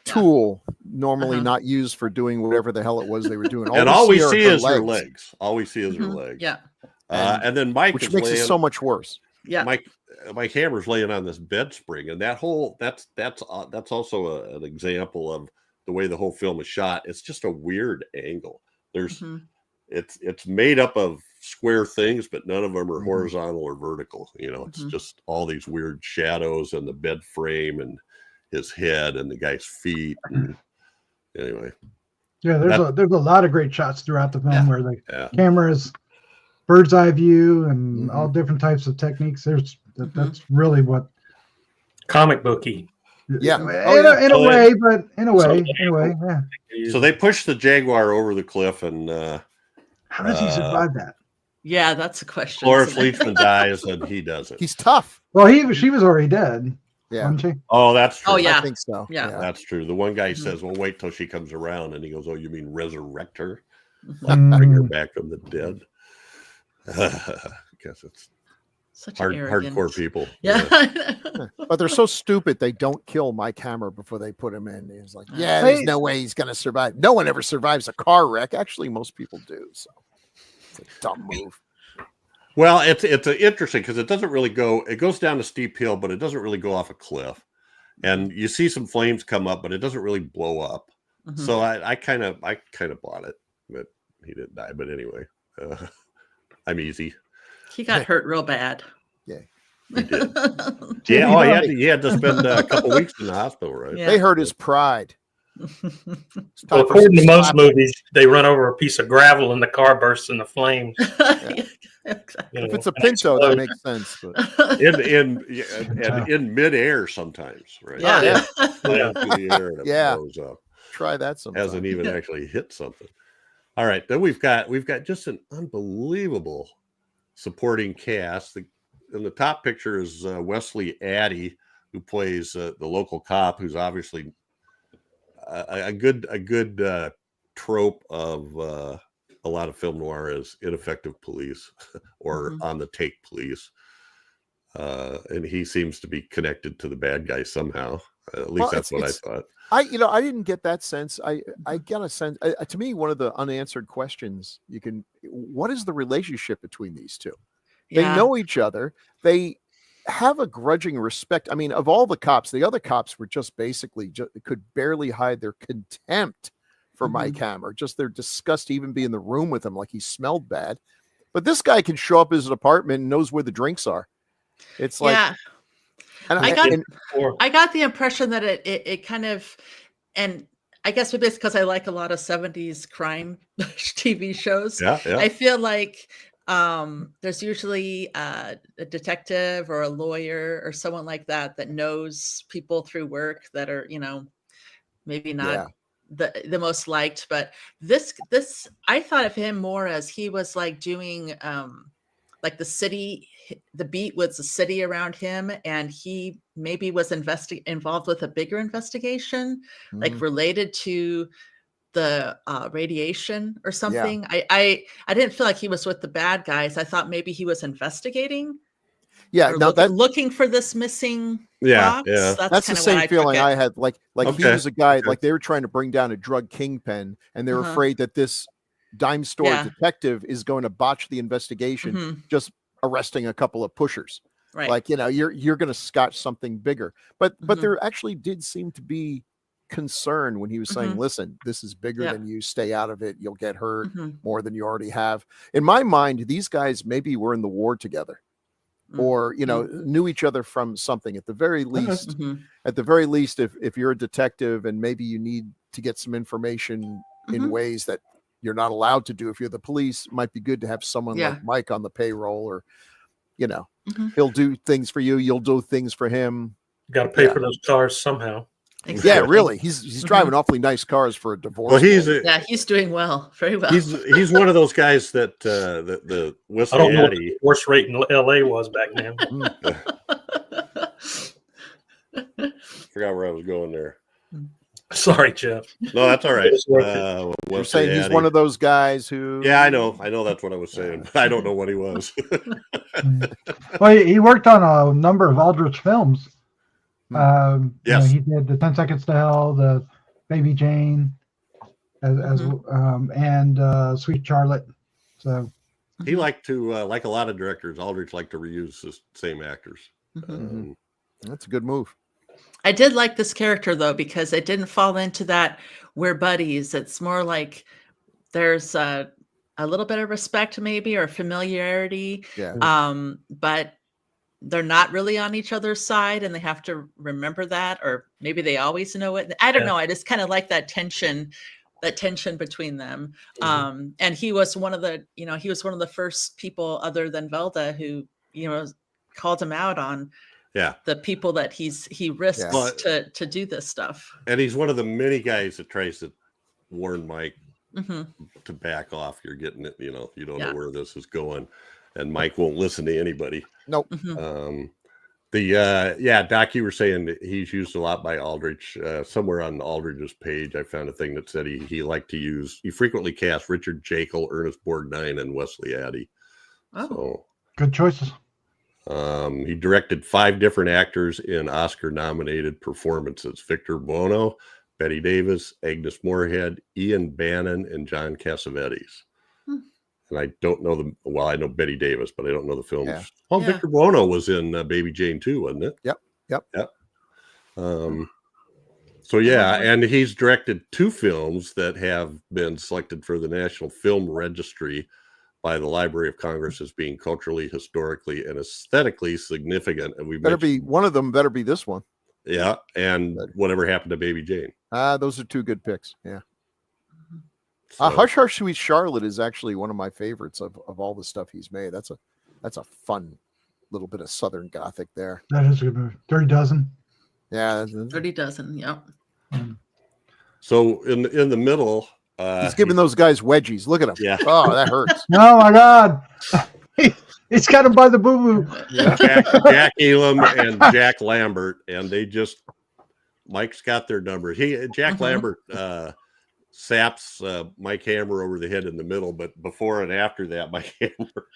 tool normally not used for doing whatever the hell it was they were doing. All we see is her legs. All we see is her legs. Yeah. And then Mike, which makes it so much worse. Yeah. Mike Hammer's laying on this bed spring, and that's also an example of the way the whole film is shot. It's just a weird angle. There's it's made up of square things, but none of them are horizontal or vertical. It's just all these weird shadows and the bed frame and his head and the guy's feet. And anyway, there's a lot of great shots throughout the film where the camera is bird's eye view and all different types of techniques. There's That's really what. Comic booky. Yeah. In a way, yeah. So they push the Jaguar over the cliff, and How does he survive that? Yeah, that's a question. Cloris isn't it? Leachman dies, and he does it. He's tough. Well, she was already dead, Yeah, wasn't she? Oh, that's true. Oh, yeah. I think so. Yeah. That's true. The one guy Mhm. says, "Well, wait till she comes around," and he goes, "Oh, you mean resurrect her, Mm. bring her back from the dead?" Guess it's Such an arrogant. hardcore people. Yeah. But they're so stupid they don't kill Mike Hammer before they put him in. He's like, yeah, Hey. there's no way he's gonna survive. No one ever survives a car wreck. Actually, most people do. So it's a dumb move. Well, it's interesting because it doesn't really go. It goes down a steep hill, but it doesn't really go off a cliff. And you see some flames come up, but it doesn't really blow up. Mhm. So I kind of bought it, but he didn't die. But anyway, I'm easy. He got hurt real bad. He did. Yeah. Oh, he had to spend a couple weeks in the hospital, right? Yeah. They hurt his pride. Well, according to most movies, they run over a piece of gravel and the car bursts into flames. Yeah, exactly. You If know, it's a and Pinto, that explodes. makes sense. But in midair sometimes, right? Yeah. Flying through the air and it Yeah. blows up. try that sometime. Hasn't even actually hit something. All right, then we've got just an unbelievable supporting cast. In the top picture is Wesley Addy, who plays the local cop, who's obviously a good trope of a lot of film noir is ineffective police or on the take police. And he seems to be connected to the bad guy somehow. At least that's what I thought. I didn't get that sense. I got a sense. To me, one of the unanswered questions what is the relationship between these two? They know each other. They have a grudging respect. I mean, of all the cops, the other cops were just basically could barely hide their contempt for Mike Hammer. Just their disgust to even be in the room with him, like he smelled bad. But this guy can show up at his apartment and knows where the drinks are. It's like, and I got the impression that it kind of, and I guess maybe it's because I like a lot of 70s crime TV shows. Yeah. I feel like there's usually a detective or a lawyer or someone like that knows people through work that are, maybe not the most liked, but this I thought of him more as he was like doing like the beat was the city around him, and he maybe was involved with a bigger investigation, like related to the radiation or something. I didn't feel like he was with the bad guys. I thought maybe he was investigating. Looking for this missing box. That's the same feeling I had. Like he was a guy, like they were trying to bring down a drug kingpin, and they were afraid that this dime store detective is going to botch the investigation, just arresting a couple of pushers. Right. Like, you're going to scotch something bigger. But there actually did seem to be concern when he was saying, listen, this is bigger than you, stay out of it, you'll get hurt more than you already have. In my mind, these guys maybe were in the war together, or knew each other from something. At the very least, if you're a detective and maybe you need to get some information in ways that you're not allowed to do if you're the police, it might be good to have someone like Mike on the payroll, or he'll do things for you, you'll do things for him. Got to pay for those cars somehow. Exactly. Yeah, really. He's driving awfully nice cars for a divorce. Well, he's doing well, very well. He's one of those guys that the Wesley I don't know Addy, what the divorce rate in LA was back then. Forgot where I was going there. Sorry, Jeff. No, that's all right. You're saying he's one of those guys who... Yeah, I know that's what I was saying, but I don't know what he was. Well, he worked on a number of Aldrich films. Yes, he did the 10 Seconds to Hell, the Baby Jane, and Sweet Charlotte. So he liked to, like a lot of directors, Aldrich liked to reuse the same actors. That's a good move. I did like this character though, because it didn't fall into that we're buddies. It's more like there's a little bit of respect maybe, or familiarity. But they're not really on each other's side, and they have to remember that, or maybe they always know it. I don't know. I just kind of like that tension between them. And he was one of the, he was one of the first people other than Velda who, called him out on Yeah. the people that he risks Yeah. to do this stuff. And he's one of the many guys that tries to warn Mike Hmm. to back off. You're getting it, you don't Yeah. know where this is going. And Mike won't listen to anybody. Nope. Hmm. Doc, you were saying that he's used a lot by Aldrich. Somewhere on Aldrich's page, I found a thing that said he frequently cast Richard Jekyll, Ernest Borgnine, and Wesley Addy. Oh. Good choices. He directed 5 different actors in Oscar-nominated performances: Victor Buono, Betty Davis, Agnes Moorehead, Ian Bannon, and John Cassavetes. And I don't know them. Well, I know Betty Davis, but I don't know the films. Yeah. Oh, Yeah. Victor Buono was in Baby Jane too, wasn't it? Yep. So yeah, and he's directed 2 films that have been selected for the National Film Registry by the Library of Congress as being culturally, historically, and aesthetically significant. And we One of them better be this one. Yeah, and Whatever Happened to Baby Jane. Those are 2 good picks. Yeah. So, Hush Hush Sweet Charlotte is actually one of my favorites of all the stuff he's made. That's a fun little bit of Southern Gothic there. That is a good movie. Dirty Dozen. Yeah. 30 dozen. Yep. so in the middle, He's giving those guys wedgies. Look at him. Yeah. Oh, that hurts. Oh my God. It's got him by the boo boo. Jack Elam and Jack Lambert, and Mike's got their numbers. Jack Lambert saps Mike Hammer over the head in the middle, but before and after that, Mike Hammer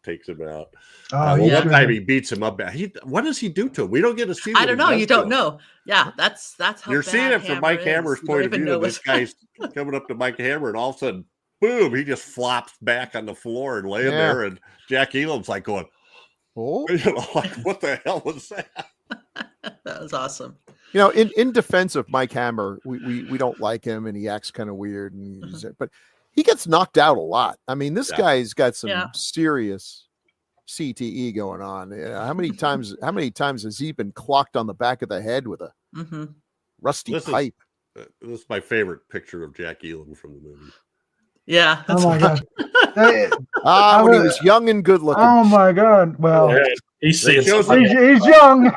takes him out. One time he beats him up. What does he do to him? We don't get to see. I don't know. You don't know. Yeah, that's how you're bad seeing it from Mike Hammer's is. point of view. This guy's coming up to Mike Hammer, and all of a sudden, boom! He just flops back on the floor and laying there. And Jack Elam's like going, "Oh, like what the hell was that?" That was awesome. In defense of Mike Hammer, we don't like him, and he acts kind of weird, but he gets knocked out a lot. I mean, this guy's got some serious CTE going on. How many times has he been clocked on the back of the head with a rusty pipe? This is my favorite picture of Jack Elam from the movie. Yeah. Oh my God. When he was young and good looking. Oh my God. Well, he's seeing he's young.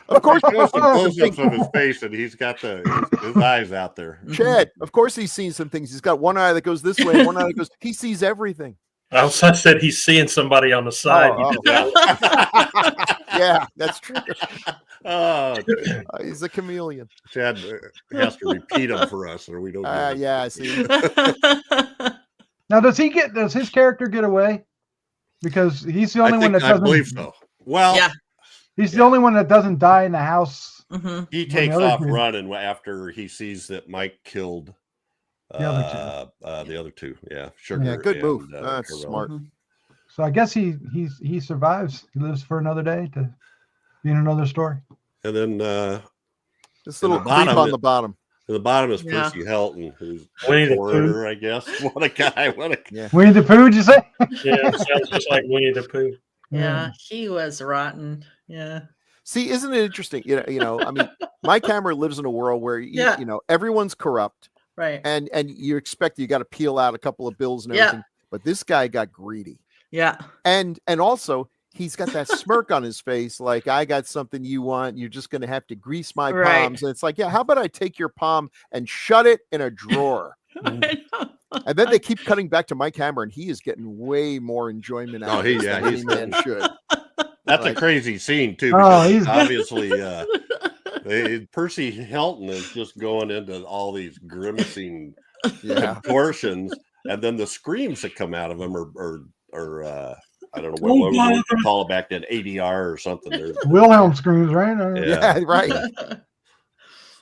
Of course, shows some close-ups of his face, and he's got his eyes out there. Chad, of course he's seen some things. He's got one eye that goes this way, and one eye that goes. He sees everything. I said he's seeing somebody on the side. Yeah, that's true. Oh, He's a chameleon. Chad has to repeat them for us, or we don't. Yeah, I see. Now, does his character get away? Because he's the only one that doesn't. I believe so. Well, he's the only one that doesn't die in the house. He takes off running after he sees that Mike killed the other 2. Yeah, Sugar. Yeah, good move. And, That's Carell. smart. So I guess he survives. He lives for another day to be in another story. And then this little creep on the bottom. At the bottom is Percy Helton, who's Winnie the coroner, I guess. What a guy! Winnie the Pooh, did you say? Yeah, it sounds just like Winnie the Pooh. Yeah, he was rotten. Yeah. See, isn't it interesting? I mean, Mike Hammer lives in a world where everyone's corrupt, right? And you got to peel out a couple of bills and everything. But this guy got greedy. Yeah. And also he's got that smirk on his face, like, I got something you want. You're just going to have to grease my palms. And it's like, how about I take your palm and shut it in a drawer? And then they keep cutting back to Mike Hammer, and he is getting way more enjoyment out of this than any man should. That's a crazy scene too. Because he's obviously Percy Helton is just going into all these grimacing contortions, and then the screams that come out of him are I don't know what we call it back then, ADR or something. Wilhelm screams, right? Yeah, right.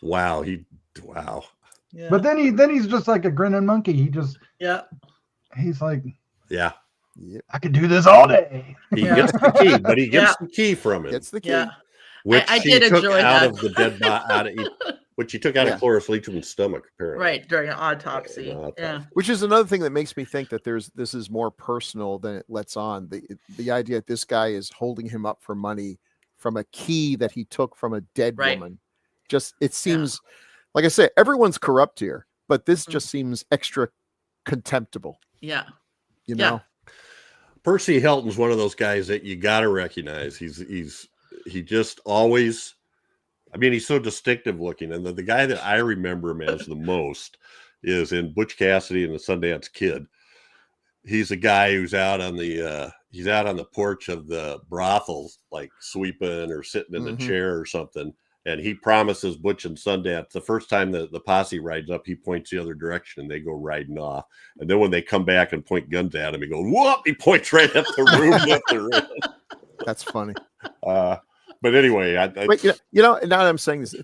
Wow. Yeah. But then he's just like a grinning monkey. He's like, I could do this all day. He gets the key, but he gets the key from it. Gets the key. Yeah. Which I he did took enjoy out that. of the dead body, which he took out of Cloris Leachman's stomach, apparently. Right, during an autopsy. Yeah. Which is another thing that makes me think that this is more personal than it lets on. The idea that this guy is holding him up for money from a key that he took from a dead woman. Just, it seems, like I said, everyone's corrupt here, but this just seems extra contemptible. Yeah. You know? Percy Hilton's one of those guys that you got to recognize. He just always, I mean, he's so distinctive looking. And the guy that I remember him as the most is in Butch Cassidy and the Sundance Kid. He's a guy who's out on the porch of the brothels, like sweeping or sitting in the chair or something. And he promises Butch and Sundance the first time the posse rides up, he points the other direction and they go riding off. And then when they come back and point guns at him, he goes, whoop! He points right at the room that they're in. That's funny. But anyway, But now that I'm saying this,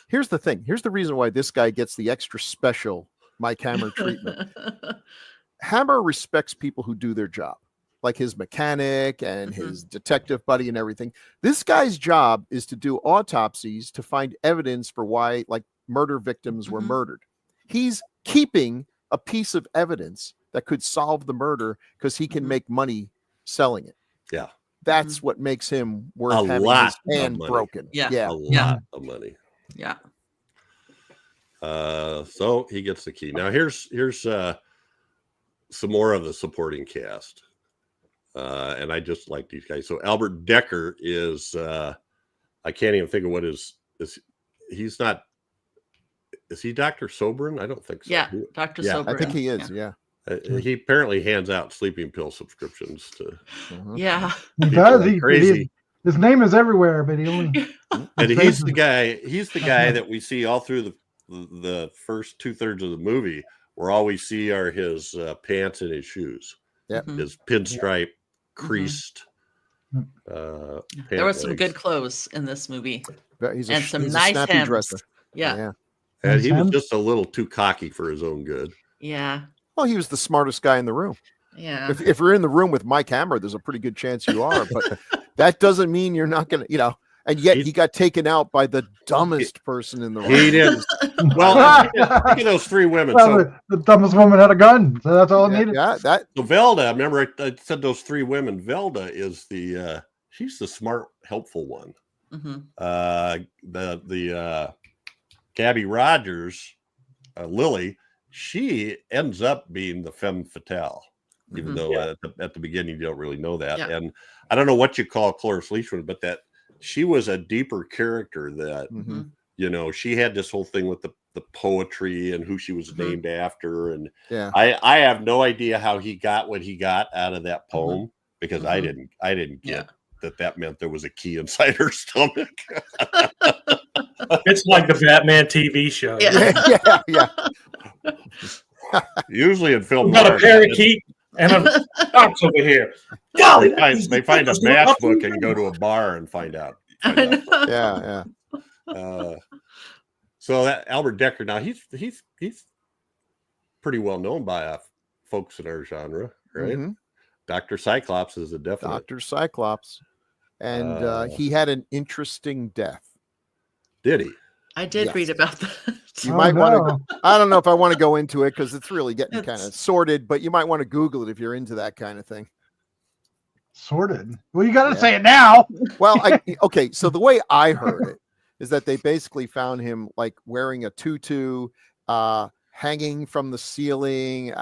here's the thing. Here's the reason why this guy gets the extra special Mike Hammer treatment. Hammer respects people who do their job, like his mechanic and his detective buddy and everything. This guy's job is to do autopsies to find evidence for why, like, murder victims were murdered. He's keeping a piece of evidence that could solve the murder because he can make money selling it. Yeah. That's what makes him worth A having lot his of hand money. broken. Yeah. Yeah. A lot of money. Yeah. So he gets the key. Now here's some more of the supporting cast. And I just like these guys. So Albert Decker is I can't even think of what he's not. Is he Dr. Sobran? I don't think so. Yeah, Dr. Sobran. I think he is. Yeah. He apparently hands out sleeping pill subscriptions to. Yeah. He people does. like crazy. His name is everywhere, but he only. And he's the guy. He's the guy that we see all through the first 2/3 of the movie, where all we see are his pants and his shoes. Yeah. His pinstripe creased. There was some good clothes in this movie. He's And some he's nice snappy hems. dresser. Yeah. And he was Sam? just a little too cocky for his own good. Yeah. Well, he was the smartest guy in the room. Yeah. If you're in the room with Mike Hammer, there's a pretty good chance you are, but that doesn't mean you're not going to, and yet he got taken out by the dumbest person in the room. He did. Well, look at those three women. Well, So, the dumbest woman had a gun, so that's all it needed. Yeah, that so Velda, remember I said those three women. Velda is she's the smart, helpful one. The Gabby Rogers, Lily, she ends up being the femme fatale, even though at the beginning you don't really know that. Yeah. And I don't know what you call Cloris Leachman, but that she was a deeper character that, she had this whole thing with the poetry and who she was named after. And yeah. I have no idea how he got what he got out of that poem because I didn't get that meant there was a key inside her stomach. It's like the Batman TV show. yeah. Usually in film, We got a parakeet and a fox over here. Golly, they find a matchbook and go to a bar and find out. Yeah. So that Albert Decker, now he's pretty well known by folks in our genre, right? Dr. Cyclops is a definite. Dr. Cyclops. And he had an interesting death. Did he? I did read about that. You might want to, I don't know if I want to go into it because it's really getting kind of sordid, but you might want to Google it if you're into that kind of thing. Sorted. Well, you got to say it now. Well, okay. So the way I heard it is that they basically found him like wearing a tutu, hanging from the ceiling.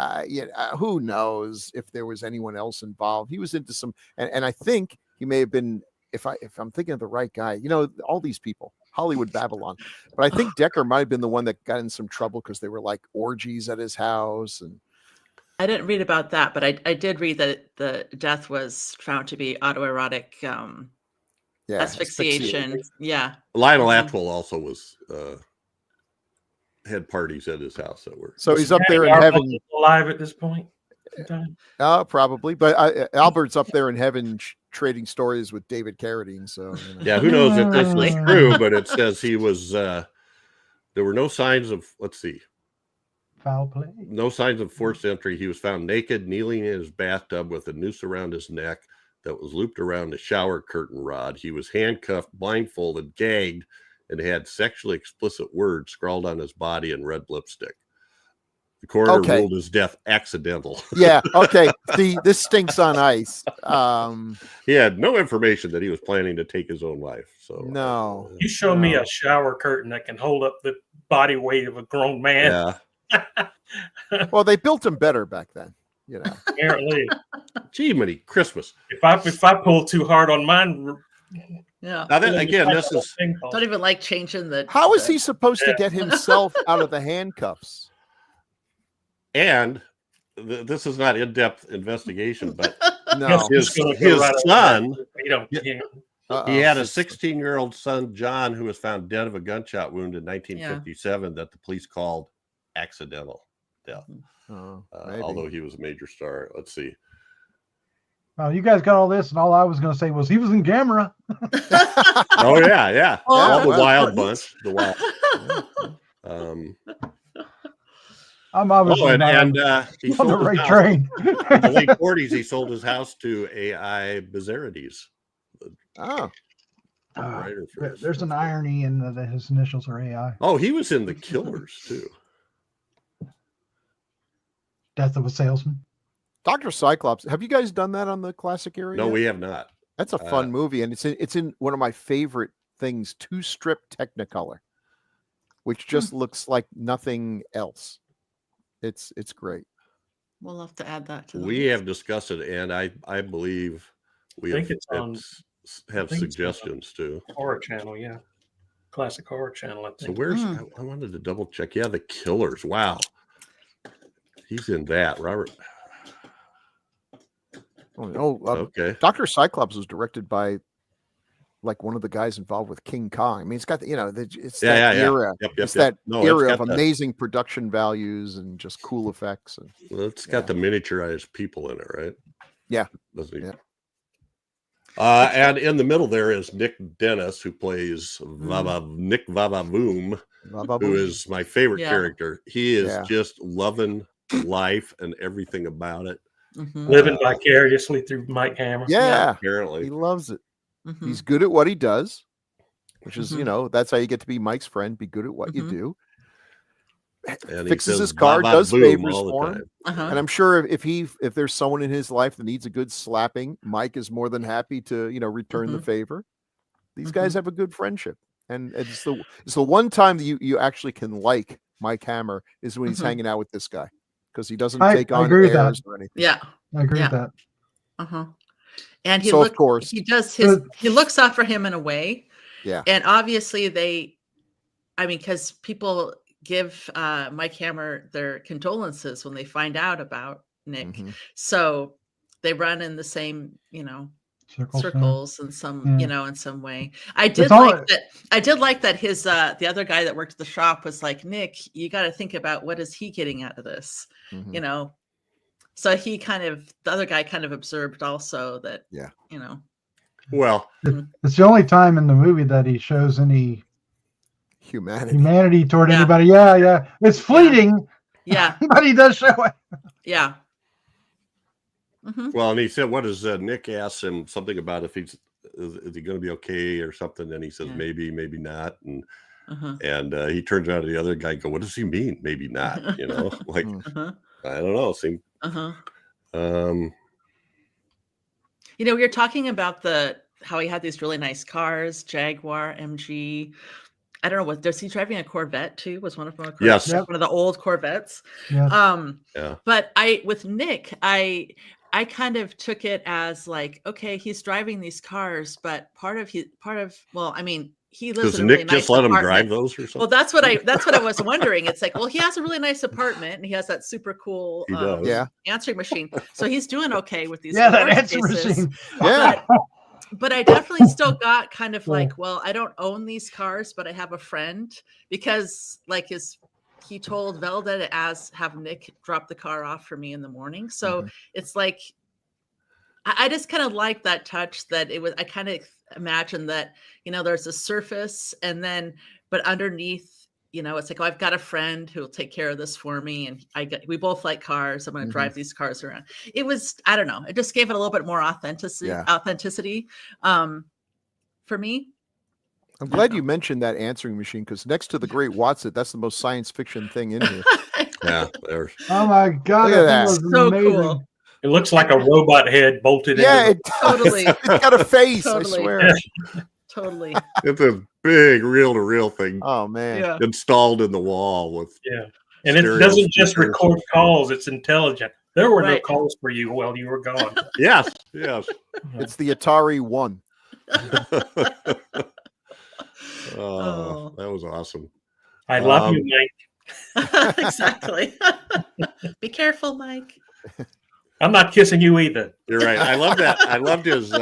Who knows if there was anyone else involved? He was into some, and I think he may have been. If I'm thinking of the right guy, all these people, Hollywood Babylon. But I think Decker might have been the one that got in some trouble because they were like orgies at his house. And I didn't read about that, but I did read that the death was found to be autoerotic asphyxiation. Yeah. Lionel Atwill also was had parties at his house that were. So he's up there in heaven, alive at this point. Probably. But Albert's up there in heaven trading stories with David Carradine. So yeah, who knows if this is true? But it says he was. There were no signs of. Let's see. Foul play. No signs of forced entry. He was found naked, kneeling in his bathtub with a noose around his neck that was looped around a shower curtain rod. He was handcuffed, blindfolded, gagged, and had sexually explicit words scrawled on his body in red lipstick. The coroner ruled his death accidental. Yeah. Okay. This stinks on ice. He had no information that he was planning to take his own life. So no. You show me a shower curtain that can hold up the body weight of a grown man. Yeah. Well, they built them better back then. You know. Apparently, Gee, many Christmas. if I pull too hard on mine, Yeah. Now, again, this is Don't even like changing the. How is the- he supposed to get himself out of the handcuffs? and this is not in-depth investigation, but No. his son. You don't. You know, He had a 16-year-old son, John, who was found dead of a gunshot wound in 1957 that the police called accidental death. Although he was a major star. Let's see. Oh, you guys got all this, and all I was going to say was he was in camera. Oh yeah. Oh, All the well, wild buttons. bunch. The wild. I'm obviously not and he on the sold his right house. train. In the late 40s, he sold his house to AI Bizarides. Oh. Writer for this. There's an irony in that his initials are AI. Oh, he was in The Killers too. Death of a Salesman. Dr. Cyclops. Have you guys done that on the classic area? No, yet? we have not. That's a fun movie, and it's in one of my favorite things, 2-strip Technicolor, which just looks like nothing else. It's great. We'll have to add that to the We list. have discussed it, and I believe we I think have, it's on- have I think it's suggestions too. horror channel, yeah. Classic horror channel, I So think. where's I wanted to double check. Yeah, The Killers. Wow. He's in that. Robert. Okay. Dr. Cyclops was directed by like one of the guys involved with King Kong. I mean, it's got it's that era. Yep, It's yep. that No, era it's of got amazing production values and just cool effects. And It's got the miniaturized people in it, right? Yeah. Doesn't he? Yeah. And in the middle there is Nick Dennis, who plays Nick Vavavoom, who is my favorite character. He is just loving life and everything about it. Living vicariously through Mike Hammer. Yeah. Apparently. He loves it. He's good at what he does, which is, that's how you get to be Mike's friend. Be good at what you do. And Fixes he his says, car, "Ba, ba, does boom," favors all the for him. time. And I'm sure if there's someone in his life that needs a good slapping, Mike is more than happy to, return the favor. These guys have a good friendship. And it's the one time that you actually can like Mike Hammer is when he's hanging out with this guy, because he doesn't take on airs or anything. Yeah. I agree with that. And of course he does he looks out for him in a way. Yeah. And obviously because people give Mike Hammer their condolences when they find out about Nick. So they run in the same, circles in some, in some way. I did like that his the other guy that worked at the shop was like, Nick, you got to think about what is he getting out of this, So the other guy kind of observed also that, Well, it's the only time in the movie that he shows any humanity toward anybody. Yeah. It's fleeting. Yeah. But he does show it. Yeah. Well, and he said, what does Nick asked him something about if is he going to be okay or something? And he says, maybe not. And he turns around to the other guy and go, what does he mean? Maybe not, like, I don't know. We were talking about how he had these really nice cars, Jaguar, MG. I don't know was he driving a Corvette too? Was one of them a Corvette? Yes. One of the old Corvettes. Yeah. But with Nick, I kind of took it as like, okay, he's driving these cars, but he lives Does in a Nick really just nice let him apartment. drive those or something? Well, that's what I was wondering. It's like, well, he has a really nice apartment and he has that super cool answering machine. So he's doing okay with these that divorce answering cases. machine. Yeah. But I definitely still got kind of like, well, I don't own these cars, but I have a friend, because like he told Velda to have Nick drop the car off for me in the morning. So it's like, I just kind of like that touch that I kind of imagine that, there's a surface but underneath, it's like, oh, I've got a friend who'll take care of this for me. And we both like cars. I'm going to drive these cars around. It was, I don't know. It just gave it a little bit more authenticity for me. I'm glad you mentioned that answering machine, because next to the Great Watson, that's the most science fiction thing in here. Yeah. There's... Oh my God. Look at that. Was So amazing. cool. It looks like a robot head bolted Yeah, into it does. Totally. It's got a face, Totally. I swear. Totally. It's a big reel-to-reel thing Oh, man. Yeah. installed in the wall with And it doesn't just speakers. record calls, it's intelligent. There were no Right. calls for you while you were gone. Yes, yes. It's the Atari 1. Oh, that was awesome. I love you, Mike. Exactly. Be careful, Mike. I'm not kissing you either. You're right. I love that. I loved his.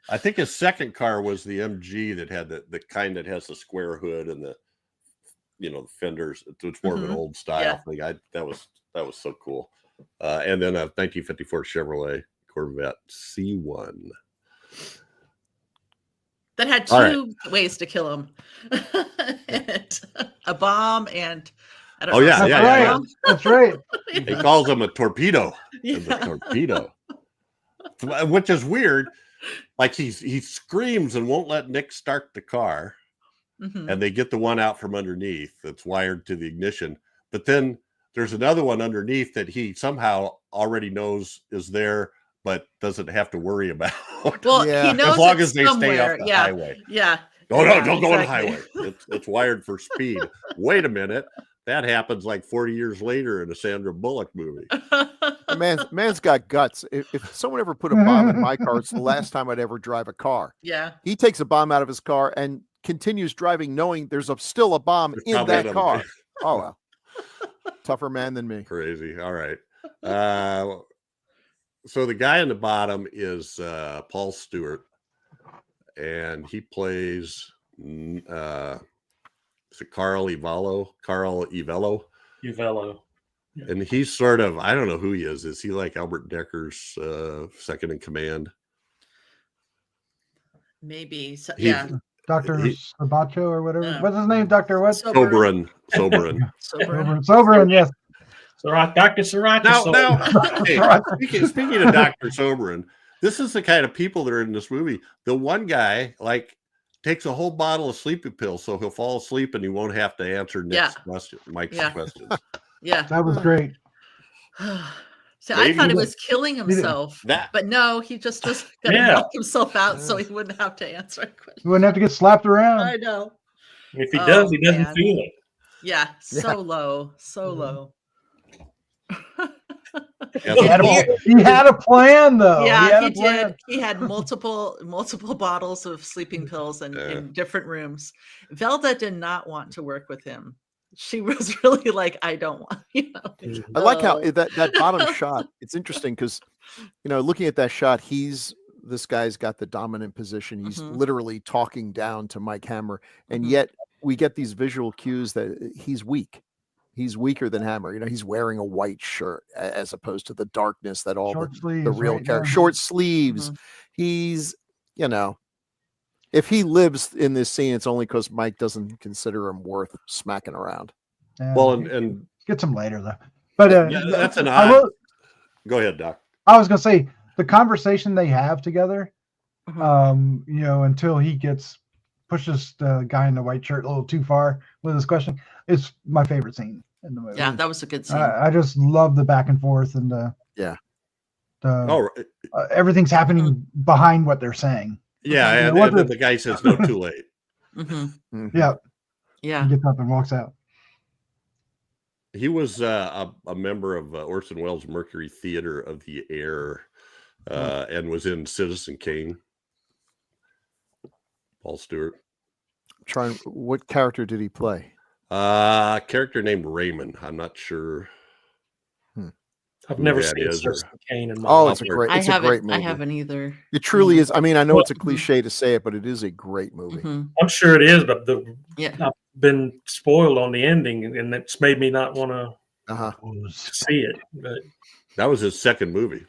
I think his second car was the MG that had the kind that has the square hood and the, the fenders. It's more of an old style thing. That was so cool. And then a 1954 Chevrolet Corvette C1 that had two ways to kill him: a bomb and I don't know. Yeah, yeah. That's right. He calls him a torpedo. Yeah. The torpedo, which is weird. Like he screams and won't let Nick start the car, and they get the one out from underneath that's wired to the ignition. But then there's another one underneath that he somehow already knows is there, but doesn't have to worry about. Well, he knows as long it's as they stay off the highway. Yeah. Oh no, don't go on the highway. It's wired for speed. Wait a minute. That happens like 40 years later in a Sandra Bullock movie. Man's got guts. If someone ever put a bomb in my car, it's the last time I'd ever drive a car. Yeah. He takes a bomb out of his car and continues driving knowing there's still a bomb in that car. Oh, well. Tougher man than me. Crazy. All right. So the guy in the bottom is Paul Stewart, and he plays is it Carl Evello? Uvello. Yeah. And he's sort of, I don't know who he is. Is he like Albert Decker's second in command? Maybe. So, Yeah. Dr. Sabacho or whatever. What's his name? Dr. what? Soberin. Soberin, yes. Dr. Sriracha. Now, hey, speaking of Dr. Soberin, this is the kind of people that are in this movie. The one guy, takes a whole bottle of sleeping pills so he'll fall asleep and he won't have to answer Mike's questions. Yeah. That was great. So I thought he was killing himself, but no, he just was going to knock himself out so he wouldn't have to answer a question. He wouldn't have to get slapped around. I know. If he does, he doesn't feel it. Yeah, so low. He had a plan, though. Yeah, he did. He had multiple bottles of sleeping pills in different rooms. Velda did not want to work with him. She was really like, I don't want, I like how that bottom shot. It's interesting because, looking at that shot, this guy's got the dominant position. He's literally talking down to Mike Hammer, and yet we get these visual cues that he's weak. He's weaker than Hammer. He's wearing a white shirt as opposed to the darkness that all the real characters. Short sleeves. He's, if he lives in this scene, it's only because Mike doesn't consider him worth smacking around. Yeah, well, and gets him later though. But that's an odd. Go ahead, Doc. I was gonna say the conversation they have together, until he pushes the guy in the white shirt a little too far with his question. It's my favorite scene in the movie. Yeah, that was a good scene. I just love the back and forth and everything's happening behind what they're saying. Yeah, and the guy says, "No, too late." Yeah. He gets up and walks out. He was a member of Orson Welles' Mercury Theater of the Air, and was in Citizen Kane. Paul Stewart. What character did he play? Character named Raymond. I'm not sure. I've never seen Citizen Kane in my life. It's a great movie. I haven't either. It truly is. I mean, I know it's a cliche to say it, but it is a great movie. I'm sure it is, but I've been spoiled on the ending, and it's made me not want to see it. But that was his second movie.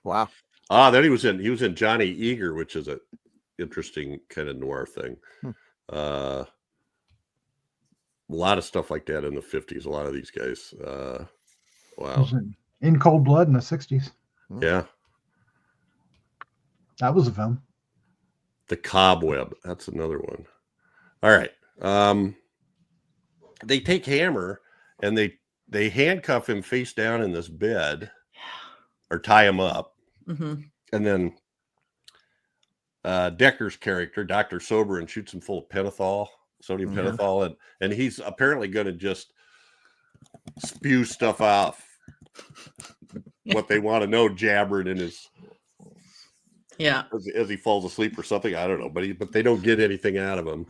Wow. Then he was in Johnny Eager, which is a interesting kind of noir thing. A lot of stuff like that in the 50s. A lot of these guys. Wow. In Cold Blood in the 60s. Yeah. That was a film. The Cobweb. That's another one. All right. They take Hammer and they handcuff him face down in this bed or tie him up. And then Decker's character, Dr. Soberin, shoots him full of sodium pentothal, and he's apparently going to just spew stuff off what they want to know, jabbering in his Yeah. as he falls asleep or something. I don't know, but they don't get anything out of him.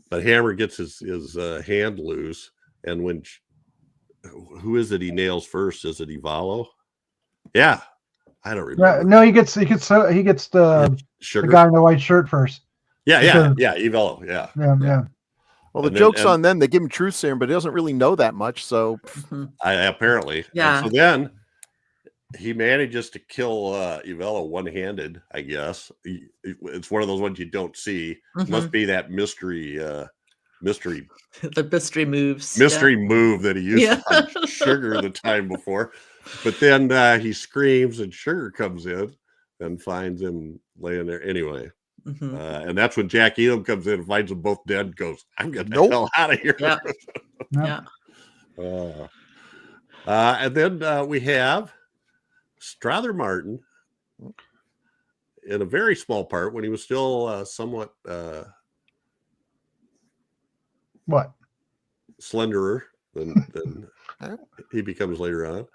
But Hammer gets his hand loose, and when who is it he nails first? Is it Ivalo? Yeah, I don't remember. No, he gets the Sugar. guy in the white shirt first. Yeah, because- Ivalo. Yeah. Yeah. Well, the And then- joke's on them. They give him truth serum, but he doesn't really know that much. So Mhm. Apparently. Yeah. And so then he manages to kill Ivalo one-handed, I guess. It's one of those ones you don't see. Mhm. Must be that mystery The mystery moves. move that he used Yeah. on Sugar the time before. But then he screams and Sugar comes in and finds him laying there anyway. Yeah. Mhm. And that's when Jack Elam comes in and finds them both dead and goes, I'm getting Nope. the hell out of here. Yeah. Yeah. Yeah. And then we have Strother Martin in a very small part when he was still somewhat What? slenderer than he becomes later on.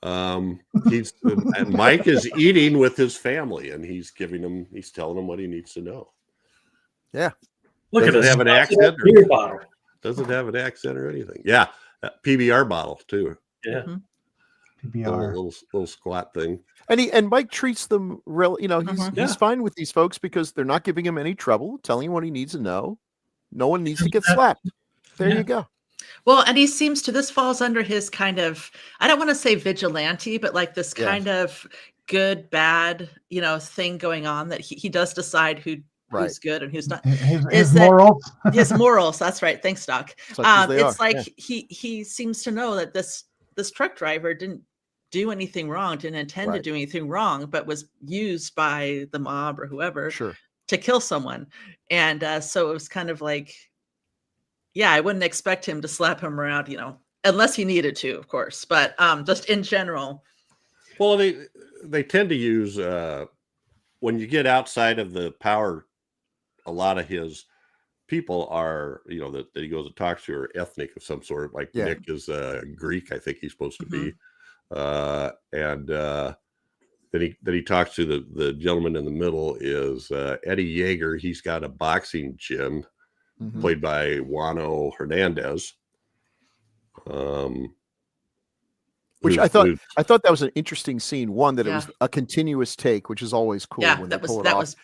And Mike is eating with his family, and he's telling him what he needs to know. Look at Does it this. have an accent or- Beer bottle. Doesn't have an accent or anything. Yeah, PBR bottle too. Yeah. PBR. Little squat thing. and Mike treats them real. You know, he's Mhm. fine with these folks because they're not giving him any trouble, telling him what he needs to know. No one needs to get slapped. There Yeah. you go. Well, and he seems to, this falls under his kind of, I don't want to say vigilante, but like this Yeah. kind of good, bad, thing going on that he does decide who's Right. good and who's not. His Is that- morals. His morals. That's right. Thanks, Doc. Such as they It's are, like yeah. he seems to know that this truck driver didn't do anything wrong, didn't intend to Right. do anything wrong, but was used by the mob or whoever Sure. to kill someone. And so it was kind of like, yeah, I wouldn't expect him to slap him around, unless he needed to, of course. But just in general. Well, they tend to use when you get outside of the power. A lot of his people are, that he goes and talks to are ethnic of some sort. Like Yeah. Nick is Greek, I think he's supposed to be, and then he talks to the gentleman in the middle is Eddie Yeager. He's got a boxing gym Mhm. played by Juano Hernandez. Which I thought that was an interesting scene. One, that it Yeah. was a continuous take, which is always cool Yeah, when that they pull was it that off. was.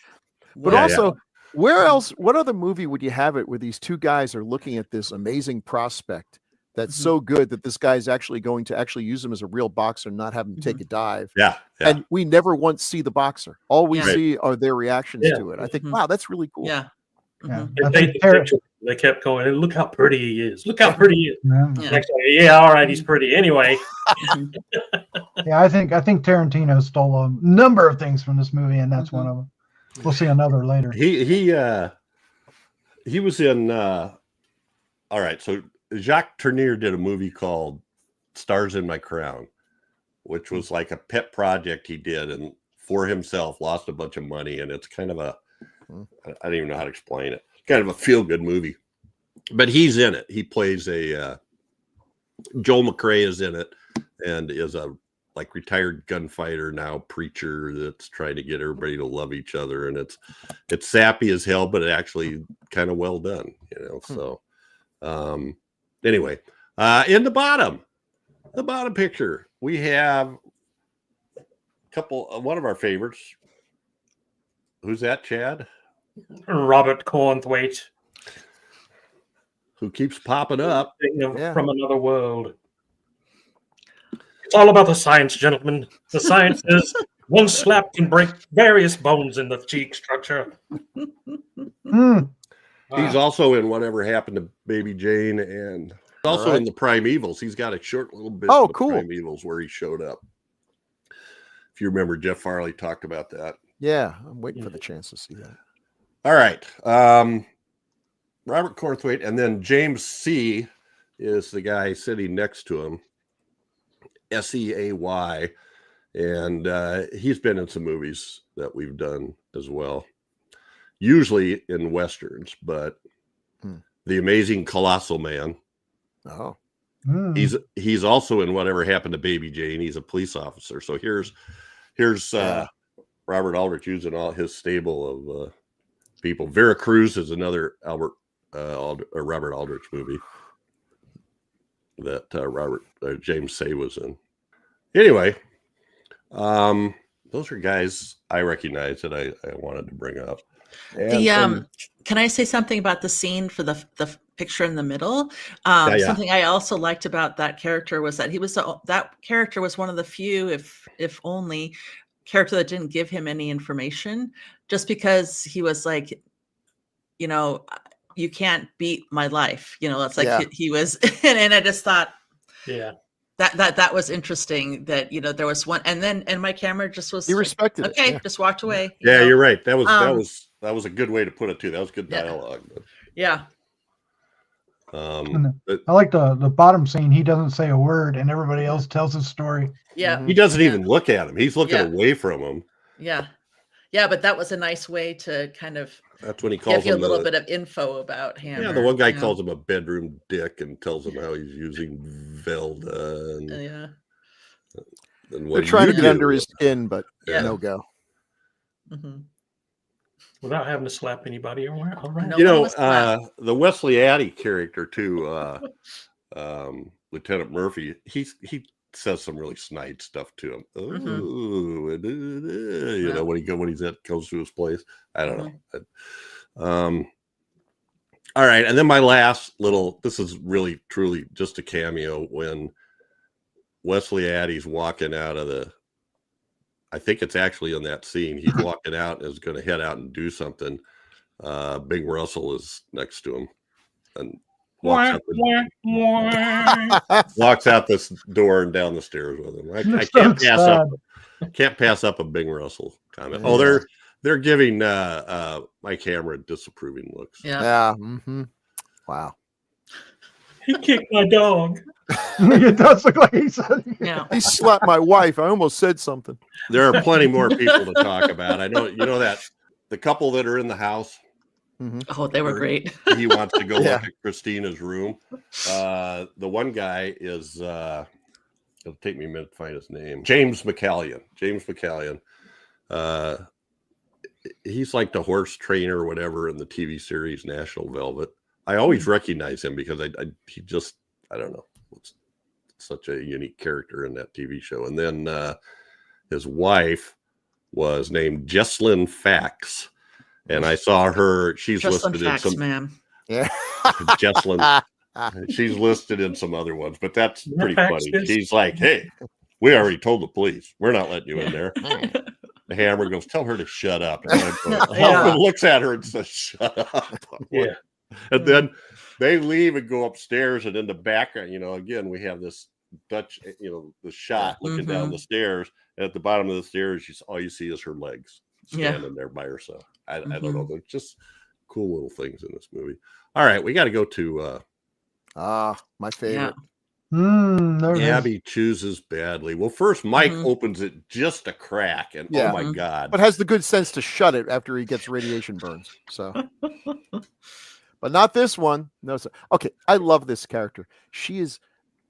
But Yeah, also, where else? What other movie would you have it where these two guys are looking at this amazing prospect that's Mhm. so good that this guy's actually going to actually use him as a real boxer, and not have him take a dive? yeah. And we never once see the boxer. All we Yeah. see are their reactions Yeah. to it. I think, Mhm. wow, that's really cool. Yeah. Yeah. Mhm. They I painted think the Ter- picture. They kept going, look how pretty he is. Look how pretty he is. yeah. Yeah. Next one, yeah, all right, he's pretty. Anyway, Mhm. Yeah, I think Tarantino stole a number of things from this movie, and that's one of them. We'll see another later. He was in all right, so Jacques Tourneur did a movie called Stars in My Crown, which was like a pet project he did and for himself, lost a bunch of money, and it's kind of a I don't even know how to explain it. Kind of a feel-good movie. But he's in it. He plays a Joel McRae is in it and is a like retired gunfighter now preacher that's trying to get everybody to love each other, and it's sappy as hell, but it actually kind of well done, so anyway, in the bottom picture we have a couple one of our favorites. Who's that, Chad? Robert Cornthwaite, Who keeps popping up. Yeah. from another world. It's all about the science, gentlemen. The science is one slap can break various bones in the cheek structure. Hmm. He's also in Whatever Happened to Baby Jane, and also right. in the Primevals. He's got a short little bit Oh, of the cool. Primevals where he showed up. If you remember, Jeff Farley talked about that. Yeah, I'm waiting for the chance to see that. All right. Robert Cornthwaite, and then James C. is the guy sitting next to him. SCI-FI, and he's been in some movies that we've done as well, usually in westerns, but Hmm. The Amazing Colossal Man, Oh, He's also in Whatever Happened to Baby Jane. He's a police officer. So here's Robert Aldrich using all his stable of people. Vera Cruz is another Robert Aldrich movie that James Say was in. Anyway, those are guys I recognize that I wanted to bring up. Can I say something about the scene for the picture in the middle? Something I also liked about that character was that that character was one of the few, if only, character that didn't give him any information, just because he was like, you can't beat my life. That's like he was, and I just thought, that was interesting that, there was one, and my camera just was, he respected it. Okay, just walked away. You're right. That was a good way to put it too. That was good dialogue. But, I like the bottom scene. He doesn't say a word, and everybody else tells his story. Yeah, he doesn't even look at him. He's looking away from him. Yeah, but that was a nice way to kind of. That's when he calls give you a little bit of info about him. Yeah, the one guy calls him a bedroom dick and tells him how he's using Velda. And, they're trying to get under his skin, but no go. Mm-hmm. Without having to slap anybody or all right. The Wesley Addy character too, Lieutenant Murphy, he says some really snide stuff to him. When he's goes to his place. I don't know. All right, and then my last this is really truly just a cameo when Wesley Addy's walking out of I think it's actually in that scene. He's walking out and is going to head out and do something. Bing Russell is next to him and walks out this door and down the stairs with him. I can't pass up a Bing Russell comment. Oh, they're giving my camera disapproving looks. Yeah. Mm-hmm. Wow. He kicked my dog. It does look like he said. Yeah. He slapped my wife. I almost said something. There are plenty more people to talk about. I know, that the couple that are in the house. Mm-hmm. Oh, they were great. He wants to go look at Christina's room. The one guy is, it'll take me a minute to find his name. James McCallion. He's like the horse trainer or whatever in the TV series National Velvet. I always recognize him because he just, I don't know. It's such a unique character in that TV show. And then his wife was named Jesslyn Fax. And I saw her, she's listed in some, ma'am. Yeah. Jesslyn. She's listed in some other ones, but that's pretty funny. She's like, hey, we already told the police. We're not letting you in there. The Hammer goes, tell her to shut up. And Hoffman looks at her and says, shut up. Yeah. And then they leave and go upstairs, and in the background, again, we have this Dutch, the shot looking down the stairs. And at the bottom of the stairs, all you see is her legs standing there by herself. I don't know. There's just cool little things in this movie. All right, we got to go to my favorite. Abby chooses badly. Well, first Mike opens it just a crack, and oh my god! But has the good sense to shut it after he gets radiation burns. So, but not this one. No, sir. Okay, I love this character. This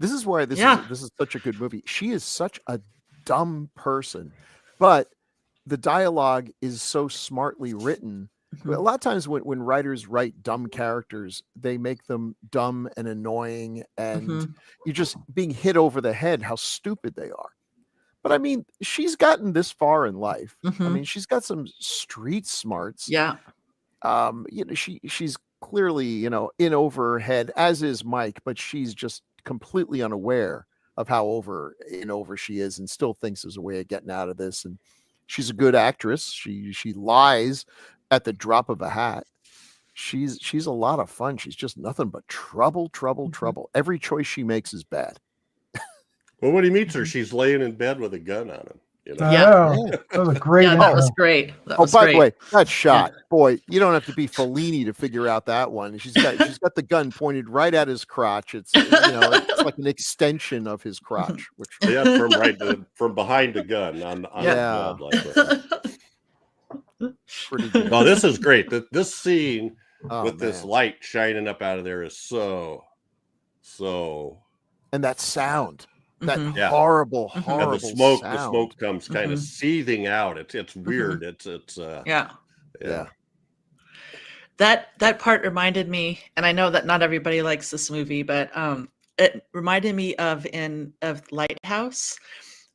is why this is such a good movie. She is such a dumb person, but the dialogue is so smartly written. A lot of times when writers write dumb characters, they make them dumb and annoying, and you're just being hit over the head how stupid they are. But I mean, she's gotten this far in life. I mean, she's got some street smarts. Yeah. She's clearly, in over her head, as is Mike, but she's just completely unaware of how over she is, and still thinks there's a way of getting out of this. And she's a good actress. She lies at the drop of a hat. She's a lot of fun. She's just nothing but trouble. Every choice she makes is bad. Well, when he meets her, she's laying in bed with a gun on him. That was a great. That was great. By the way, that shot, boy, you don't have to be Fellini to figure out that one. She's got the gun pointed right at his crotch. It's it's like an extension of his crotch. From behind the gun on pretty good. Oh, this is great. This scene with this light shining up out of there is so And that sound, that Mhm. Yeah. horrible, Mhm. horrible And the sound. smoke comes kind of Mhm. seething out. It's weird. It's Yeah. Yeah. That part reminded me, and I know that not everybody likes this movie, but it reminded me of Lighthouse.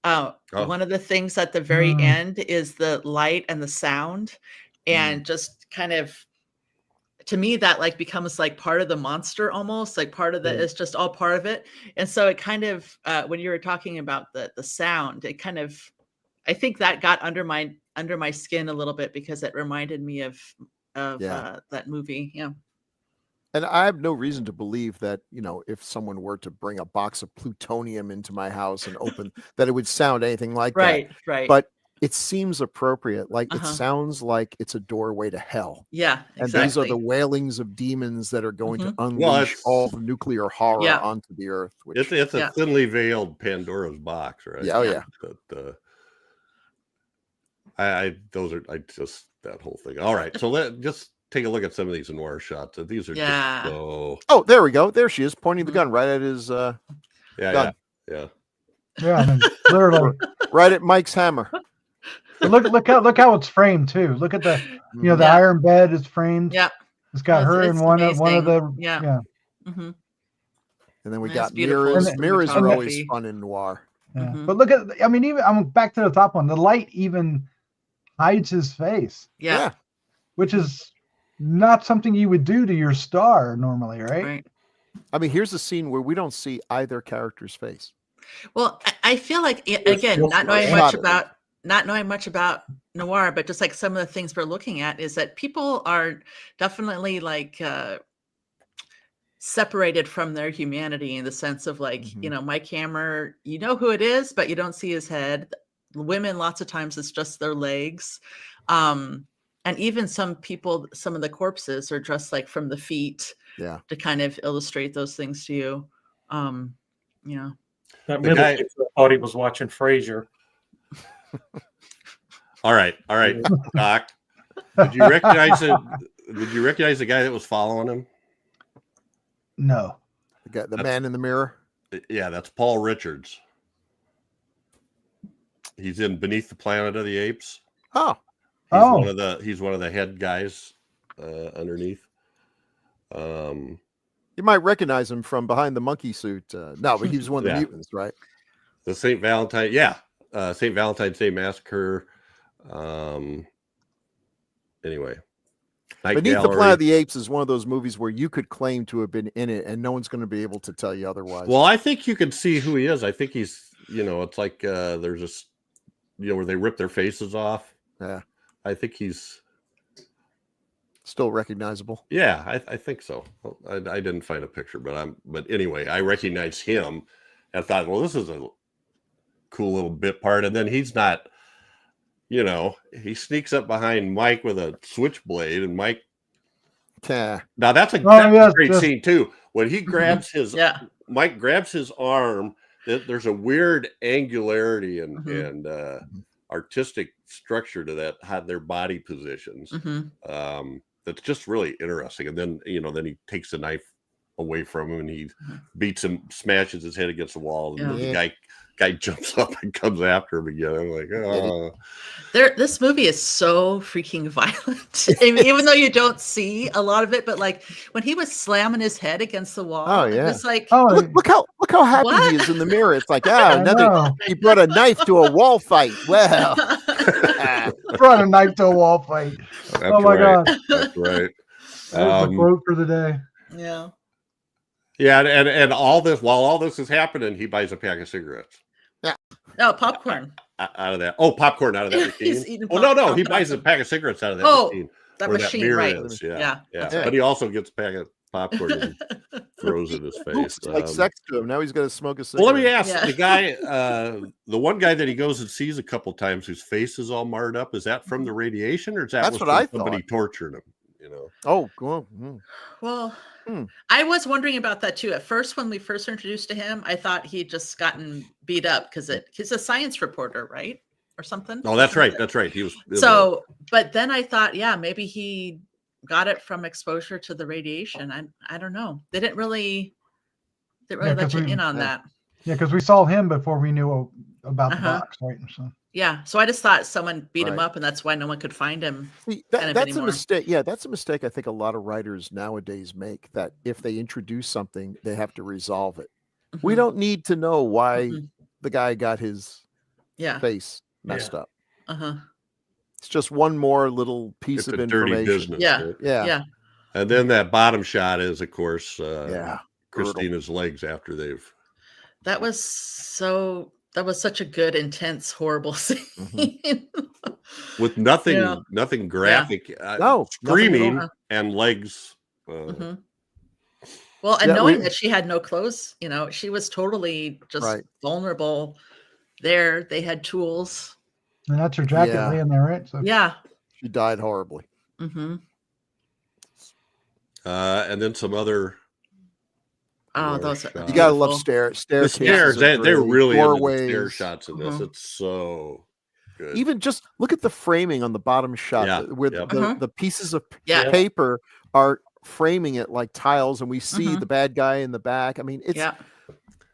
Oh. One of the things at the very end is the light and the sound, and just kind of, to me, that like becomes like part of the monster, almost like part of the, it's just all part of it. And so it kind of, when you were talking about the sound, it kind of, I think that got under my skin a little bit, because it reminded me of that movie. Yeah. And I have no reason to believe that, if someone were to bring a box of plutonium into my house and open, that it would sound anything like that. Right. But it seems appropriate. Like it Uh-huh. sounds like it's a doorway to hell. Yeah, And exactly. these are the wailings of demons that are going to Well, unleash it's- all the nuclear horror Yeah. onto the earth. Which, It's a Yeah. thinly veiled Pandora's box, right? Yeah, oh, yeah. But I just that whole thing. All right, so just take a look at some of these noir shots. These are Yeah. just so oh, there we go. There she is, pointing the gun right at his gun. yeah. Yeah, I mean, literally. Right at Mike's hammer. But look how it's framed too. Look at the the Yeah. iron bed is framed. Yeah. It's got No, her it's in one of amazing. the Yeah. hmm And then we That's got beautiful mirrors. Mirrors are always cinematography. fun in noir. Yeah. Mhm. But look at, I mean, even I'm back to the top one. The light even hides his face, Yeah. which is not something you would do to your star normally, right? Right. I mean, here's a scene where we don't see either character's face. Well, I feel like, It again, feels not knowing like- much about noir, but just like some of the things we're looking at, is that people are definitely like separated from their humanity, in the sense of like, Mike Hammer, you know who it is, but you don't see his head. Women, lots of times it's just their legs. And even some people, some of the corpses are dressed like from the feet, to kind of illustrate those things to you. That The middle guy- picture thought he was watching Frasier. All right, Doc. Did you recognize it? Did you recognize the guy that was following him? No. The man in the mirror. Yeah, that's Paul Richards. He's in Beneath the Planet of the Apes. Oh, He's one of the head guys underneath. you might recognize him from behind the monkey suit. No, but he was one of the Yeah. mutants, right? The St. Valentine's Day Massacre. Anyway, Night Beneath the Gallery. Planet of the Apes is one of those movies where you could claim to have been in it, and no one's going to be able to tell you otherwise. Well, I think you can see who he is. I think he's, it's like there's this, where they rip their faces off. Yeah. I think he's still recognizable. Yeah, I think so. Well, I didn't find a picture, but anyway, I recognize him and thought, well, this is a cool little bit part. And then he's not, he sneaks up behind Mike with a switchblade, and Mike. Yeah. Now that's a great scene too. When he grabs Mike grabs his arm. There's a weird angularity and artistic structure to that, how their body positions. That's just really interesting. And then then he takes the knife away from him and he beats him, smashes his head against the wall, and the guy jumps up and comes after him again. I'm like, oh. This movie is so freaking violent. I mean, even though you don't see a lot of it, but like when he was slamming his head against the wall, it was like, look how happy he is in the mirror. It's like, he brought a knife to a wall fight. Well, brought a knife to a wall fight. That's oh my right. god, that's right. That's the quote for the day. Yeah. Yeah, and while all this is happening, he buys a pack of cigarettes. Yeah. No, popcorn. Out of that. Oh, popcorn out of that machine. He's eating no. He buys a pack of cigarettes out of that machine. That where machine, that mirror right. is. Yeah. But he also gets a pack of popcorn and throws it in his face. It's like sex to him. Now he's going to smoke a cigarette. Well, let me ask the guy, the one guy that he goes and sees a couple times whose face is all marred up. Is that from the radiation, or is that That's what I somebody thought. tortured him? Oh, cool. Well, I was wondering about that too. At first, when we first were introduced to him, I thought he'd just gotten beat up because he's a science reporter, right? Or something. Oh, that's right. That's right. He was. So, but then I thought, maybe he got it from exposure to the radiation. I don't know. They didn't really They really Yeah, let 'cause you we- in on yeah. that. Yeah, because we saw him before we knew about the Uh-huh. box, right? So Yeah. So I just thought someone beat him Right. up, and that's why no one could find him. See, kind of that's a anymore. mistake. Yeah, that's a mistake I think a lot of writers nowadays make, that if they introduce something, they have to resolve it. We Mhm. don't need to know why Mhm. the guy got his Yeah. face messed up. Uh-huh. It's just one more little piece It's of a dirty information. business. Yeah. right? Yeah. Yeah. And then that bottom shot is, of course, Yeah. Brutal. Christina's legs after they've. That was such a good, intense, horrible scene. With nothing, Yeah. nothing graphic. No, nothing at all. Screaming and legs. Mhm. Well, and Yeah, knowing we- that she had no clothes, she was totally just Right. vulnerable there. They had tools. and that's her jacket Yeah. laying there, right? So Yeah. She died horribly. Mm-hmm. And then some other. Oh, noir those shots. You gotta love beautiful. The staircases. stairs. are They're great, really into the stair doorways. shots in this. Mhm. It's so good. Even just look at the framing on the bottom shot, Yeah, where yep. the pieces of Yeah. paper are framing it like tiles, and we see Mhm. the bad guy in the back. I mean, it's Yeah.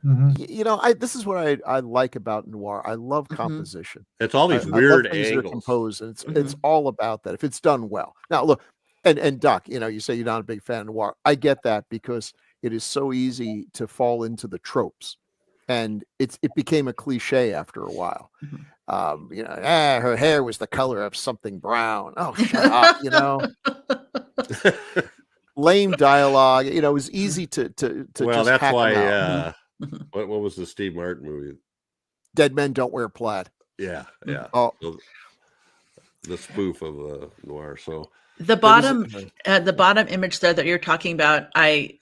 Mhm. this is what I like about noir. I love Mhm. composition. It's all these I love weird things that are angles. composed, and it's Mhm. all about that if it's done well. Now look, and Doc, you say you're not a big fan of noir. I get that, because it is so easy to fall into the tropes, and it became a cliche after a while. Mhm. Her hair was the color of something brown. Oh, shut up. Lame dialogue. It was easy to Well, just that's hack 'em why. out. Mhm. What was the Steve Martin movie? Dead men don't wear plaid. Yeah, yeah. Oh, The spoof of noir. So The bottom image there that you're talking about, I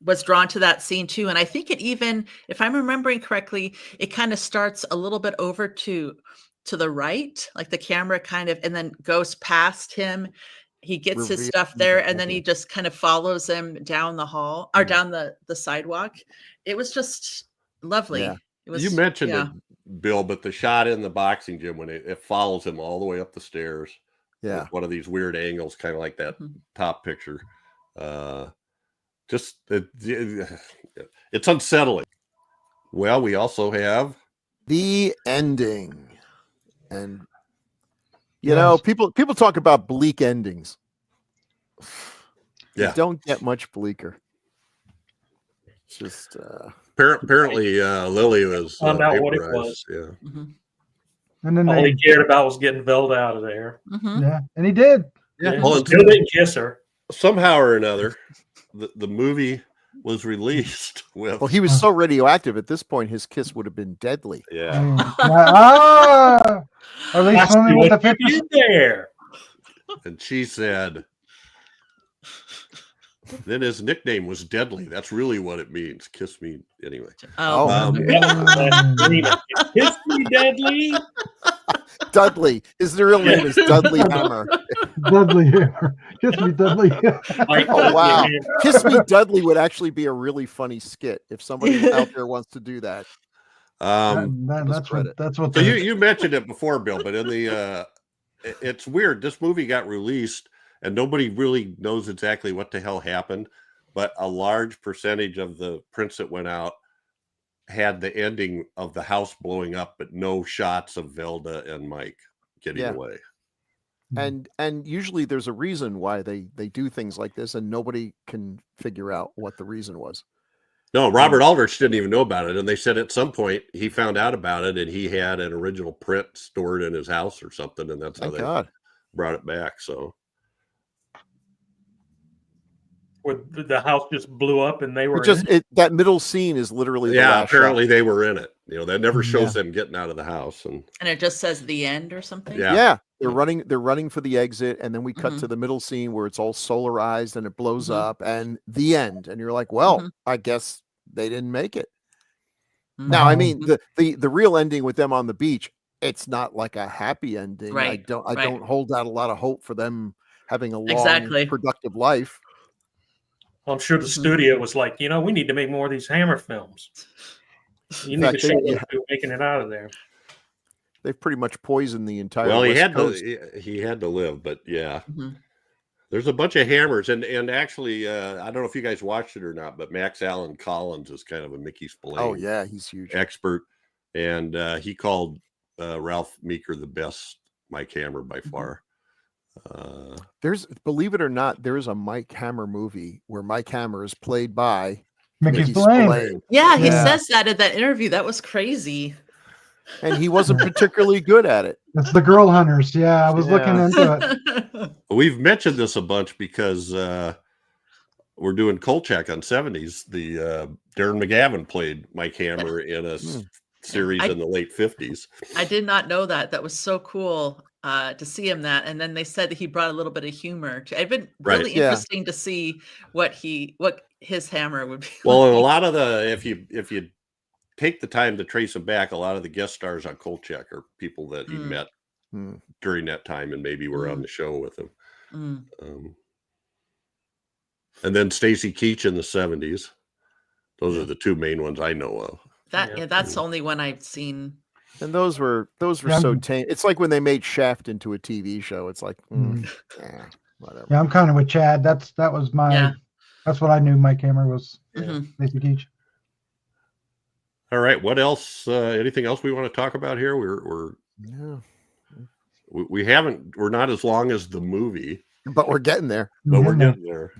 was drawn to that scene too, and I think it even, if I'm remembering correctly, it kind of starts a little bit over to the right, like the camera kind of, and then goes past him. He gets his Reveal- stuff there, and then he just kind of follows him down the hall or down the sidewalk. It was just lovely. Yeah. It was, you mentioned yeah. it, Bill, but the shot in the boxing gym when it follows him all the way up the stairs. yeah. With one of these weird angles, kind of like that Mhm. top picture. It's unsettling. Well, we also have The ending. And Yes. people talk about bleak endings. Yeah. You don't get much bleaker. It's just apparently Lily was Found out what it vaporized. was. Yeah. Mhm. and then All they, he cared about was getting Velda out of there. Mhm. yeah, and he did. Yeah. Well, Still didn't kiss her. Somehow or another, the movie was released with well, he was so radioactive at this point, his kiss would have been deadly. yeah. Or at least I see only with the what you 50. did there. And she said, then his nickname was Deadly. That's really what it means. Kiss me anyway. Oh, Oh. okay. Kiss me, Deadly. Dudley. His real name is Dudley Hammer. Dudley here. Kiss me, Dudley. Like, Oh, wow. Kiss Me Dudley would actually be a really funny skit if somebody out there wants to do that. That's what So you mentioned it before, Bill, but in the it's weird. This movie got released and nobody really knows exactly what the hell happened, but a large percentage of the prints that went out had the ending of the house blowing up, but no shots of Velda and Mike getting Yeah. away. And usually there's a reason why they do things like this, and nobody can figure out what the reason was. No, Robert Aldrich didn't even know about it. And they said at some point he found out about it and he had an original print stored in his house or something. And that's how Thank they God. brought it back. So where the house just blew up and they were That middle scene is literally the yeah, last shot. apparently they were in it. That never shows Yeah. them getting out of the house. And And it just says the end or something. Yeah. Yeah, they're running for the exit, and then we cut Mhm. to the middle scene where it's all solarized and it blows Mhm. up, and the end. And you're like, well, Mhm. I guess they didn't make it. Mhm. Now, I Mhm. mean, the real ending with them on the beach, it's not like a happy ending. I Right, don't right. hold out a lot of hope for them having a long, Exactly. productive life. I'm sure the Mhm. studio was like, we need to make more of these Hammer films. You In need fact, to show they- them making it out of there. They've pretty much poisoned the entire well, he West had Coast. to live, but yeah. Mhm. There's a bunch of hammers, and actually, I don't know if you guys watched it or not, but Max Allen Collins is kind of a Mickey Spillane Oh yeah, he's huge. expert, and he called Ralph Meeker the best Mike Hammer by far. There's, believe it or not, there's a Mike Hammer movie where Mike Hammer is played by Mickey Spillane. Yeah, he Yeah. says that in that interview. That was crazy. and he wasn't particularly good at it. That's the Girl Hunters. Yeah, I was looking into it. We've mentioned this a bunch because we're doing Kolchak on 70s. The Darren McGavin played Mike Hammer in a series in the late 50s. I did not know that. That was so cool to see him that. And then they said that he brought a little bit of humor. It'd been really interesting to see what his hammer would be. Well, and a like. lot of the if you take the time to trace him back, a lot of the guest stars on Kolchak are people that he met during that time and maybe were on the show with him. And then Stacy Keach in the 70s. Those are the two main ones I know of. That's the only one I've seen. And those were so tame. It's like when they made Shaft into a TV show. It's like, whatever. Yeah, I'm kind of with Chad. That's what I knew Mike Hammer was. Stacy Keach. All right. What else? Anything else we want to talk about here? We're not as long as the movie, but we're getting there. We're getting there.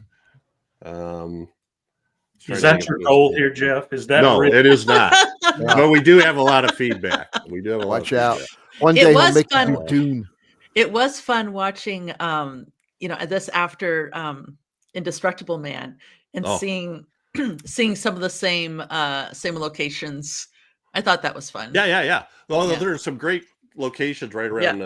Is that your goal here, Jeff? Is that no? It is not. But we do have a lot of feedback. We do have a lot. Watch out! One day we'll make you do Dune. It was fun watching, this after Indestructible Man and seeing some of the same locations. I thought that was fun. Yeah. Well, there's some great locations right around.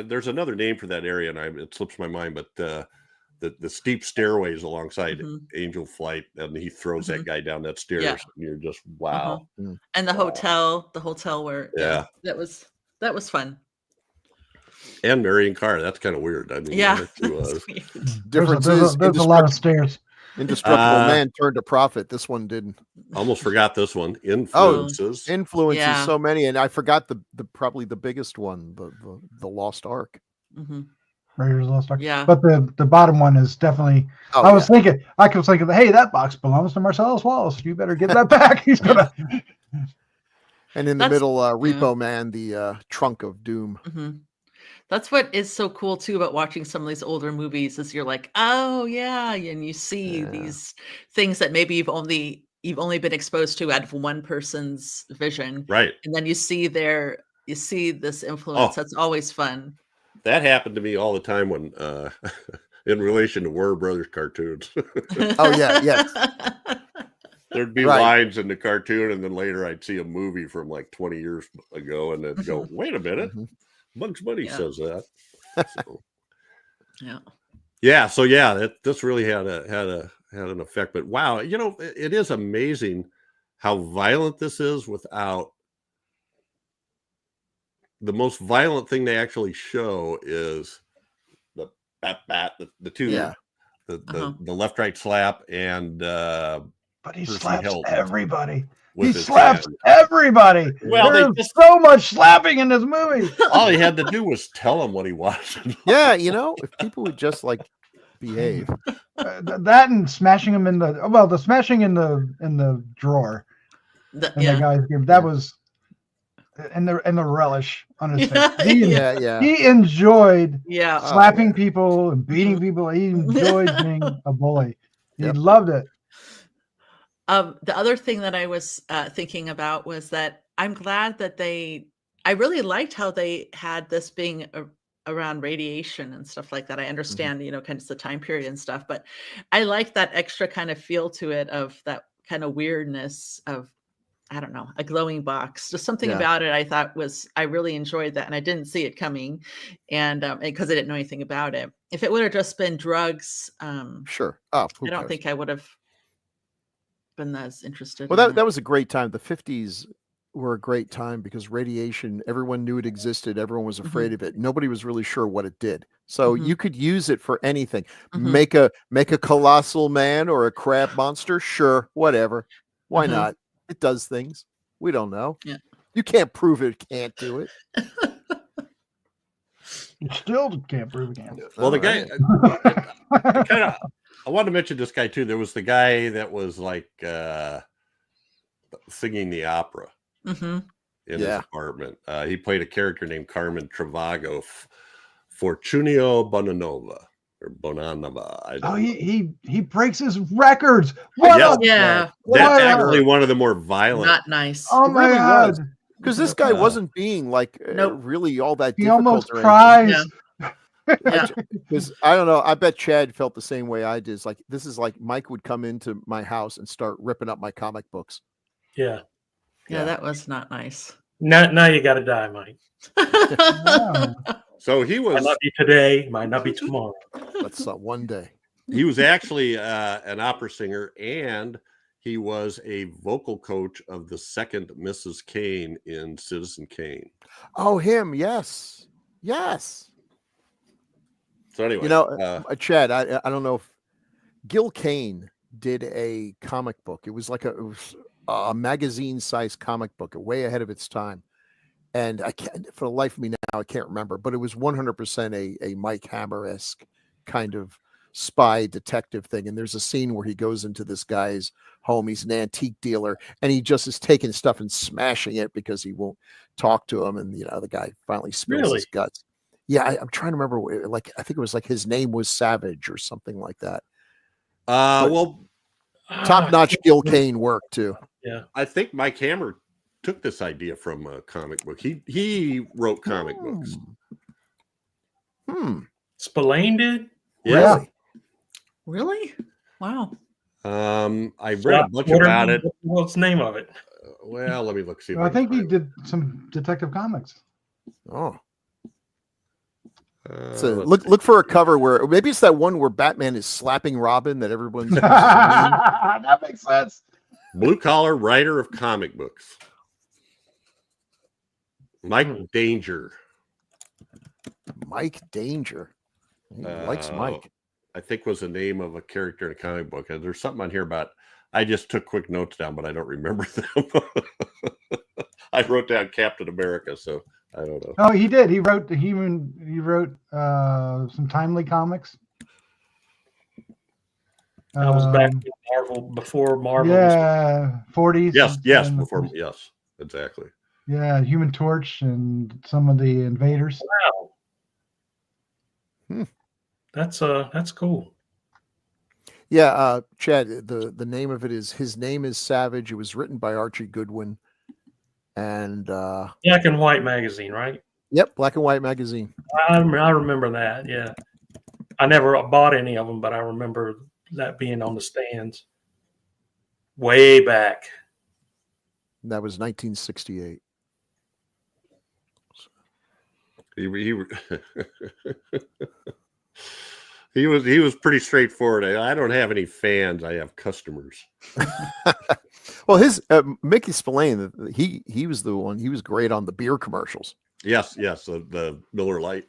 There's another name for that area, and it slips my mind, but the steep stairways alongside Angel Flight, and he throws that guy down that stairs, and you're just wow. And the hotel where that was fun. And Marion Carr, that's kind of weird. I mean, difference there's a lot of stairs. Indestructible Man turned a profit. This one didn't. Almost forgot this one. Influences so many, and I forgot the probably the biggest one, the Lost Ark. Raiders of the Lost Ark. Yeah, but the bottom one is definitely. I was thinking, hey, that box belongs to Marcellus Wallace. You better get that back. He's gonna. And in the middle, Repo Man, the Trunk of Doom. That's what is so cool too about watching some of these older movies is you're like, oh yeah, and you see these things that maybe you've only been exposed to out of one person's vision, right? And then you see this influence. That's always fun. That happened to me all the time when, in relation to Warner Brothers cartoons. There'd be lines in the cartoon, and then later I'd see a movie from like 20 years ago, and then go, wait a minute. Bugs Bunny says that. So. So this really had an effect. But wow, it is amazing how violent this is without the most violent thing they actually show is the bat, the two, the left right slap, and but he slaps everybody. He slaps everybody. Well, there's so much slapping in this movie. All he had to do was tell him what he wanted. If people would just behave. That and smashing him the smashing in the drawer. The guy's game. That was and the relish on his face. He enjoyed slapping people and beating people. He enjoyed being a bully. He loved it. The other thing that I was thinking about was that I'm glad that I really liked how they had this being around radiation and stuff like that. I understand, kind of the time period and stuff, but I like that extra kind of feel to it of that kind of weirdness of, I don't know, a glowing box. Just something about it I thought I really enjoyed that, and I didn't see it coming, and because I didn't know anything about it. If it would have just been drugs, sure. I don't think I would have been as interested. Well, that was a great time. The 50s were a great time because radiation, everyone knew it existed. Everyone was afraid of it. Nobody was really sure what it did. So you could use it for anything. Make a colossal man or a crab monster. Sure. Whatever. Why not? It does things. We don't know. Yeah. You can't prove it can't do it. You still can't prove it can. Well, the guy, I wanted to mention this guy too. There was the guy that was like singing the opera in his apartment. He played a character named Carmen Travago, Fortunio Bonanova or Bonanova. I don't know. He breaks his records. What? Yes. Yeah, That's actually one of the more violent. not nice. Oh my really God! was. Because this guy wasn't being like really all that He difficult. almost or cries. Yeah. Because I don't know. I bet Chad felt the same way I did. It's like this is like Mike would come into my house and start ripping up my comic books. Yeah. Yeah, that was not nice. Now you got to die, Mike. Wow. So he Might was not be today, might not be tomorrow. That's one day. he was actually an opera singer, and he was a vocal coach of the second Mrs. Kane in Citizen Kane. Oh, him. Yes. So anyway, You know, Chad, I don't know if Gil Kane did a comic book. It was like a magazine-sized comic book, way ahead of its time. And I can't, for the life of me now, I can't remember. But it was 100% a Mike Hammer-esque kind of spy detective thing. And there's a scene where he goes into this guy's home. He's an antique dealer, and he just is taking stuff and smashing it because he won't talk to him. And the guy finally spills his guts. Yeah, I'm trying to remember. Like, I think it was like his name was Savage or something like that. Top-notch Gil Kane work too. Yeah, I think Mike Hammer took this idea from a comic book. He wrote comic books. Spillane did. Yeah. Really? Wow. I read a bunch about it. What's the name of it? Well, let me look. See if I can think he find did some Detective Comics. Oh. it. So Let's look for a cover where maybe it's that one where Batman is slapping Robin that everyone's That makes sense. blue collar writer of comic books. Mike Danger. Mike Danger. He likes Mike. I think was the name of a character in a comic book. And there's something on here about, I just took quick notes down, but I don't remember them. I wrote down Captain America, so I don't know. Oh, he did. He wrote some timely comics. I was back in Marvel before Marvel. Yeah, 40s. Yes, and before 40s. yes, exactly. Yeah, Human Torch and some of the Invaders. Wow. That's cool. Yeah, Chad, the name of it is His Name is Savage. It was written by Archie Goodwin. And Black and White magazine, right? Yep, Black and White magazine. I remember that. Yeah, I never bought any of them, but I remember that being on the stands way back. That was 1968. He was pretty straightforward. I don't have any fans. I have customers. Well, his Mickey Spillane, he was the one. He was great on the beer commercials. Yes, the Miller Lite.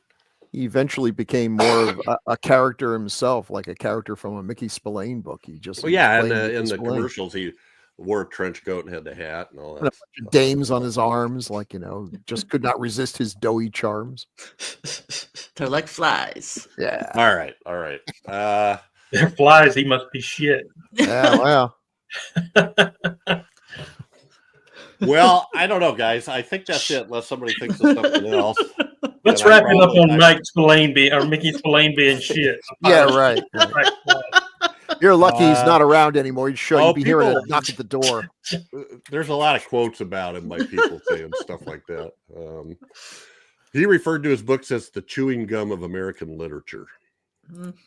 He eventually became more of a character himself, like a character from a Mickey Spillane book. He just Well, yeah, in played the Mickey Spillane. commercials, he wore a trench coat and had the hat and all And a that. bunch of dames on his arms, like just could not resist his doughy charms. They're like flies. Yeah, All right. They're flies. He must be shit. yeah, well. Well, I don't know, guys. I think that's it. Unless somebody thinks of something else. Let's And I wrap it up on probably- Mike Spillane being or Mickey Spillane being shit. Yeah, right. You're lucky he's not around anymore. You'd oh, be hearing a people- knock at the door. There's a lot of quotes about him, like people saying stuff like that. He referred to his books as the chewing gum of American literature.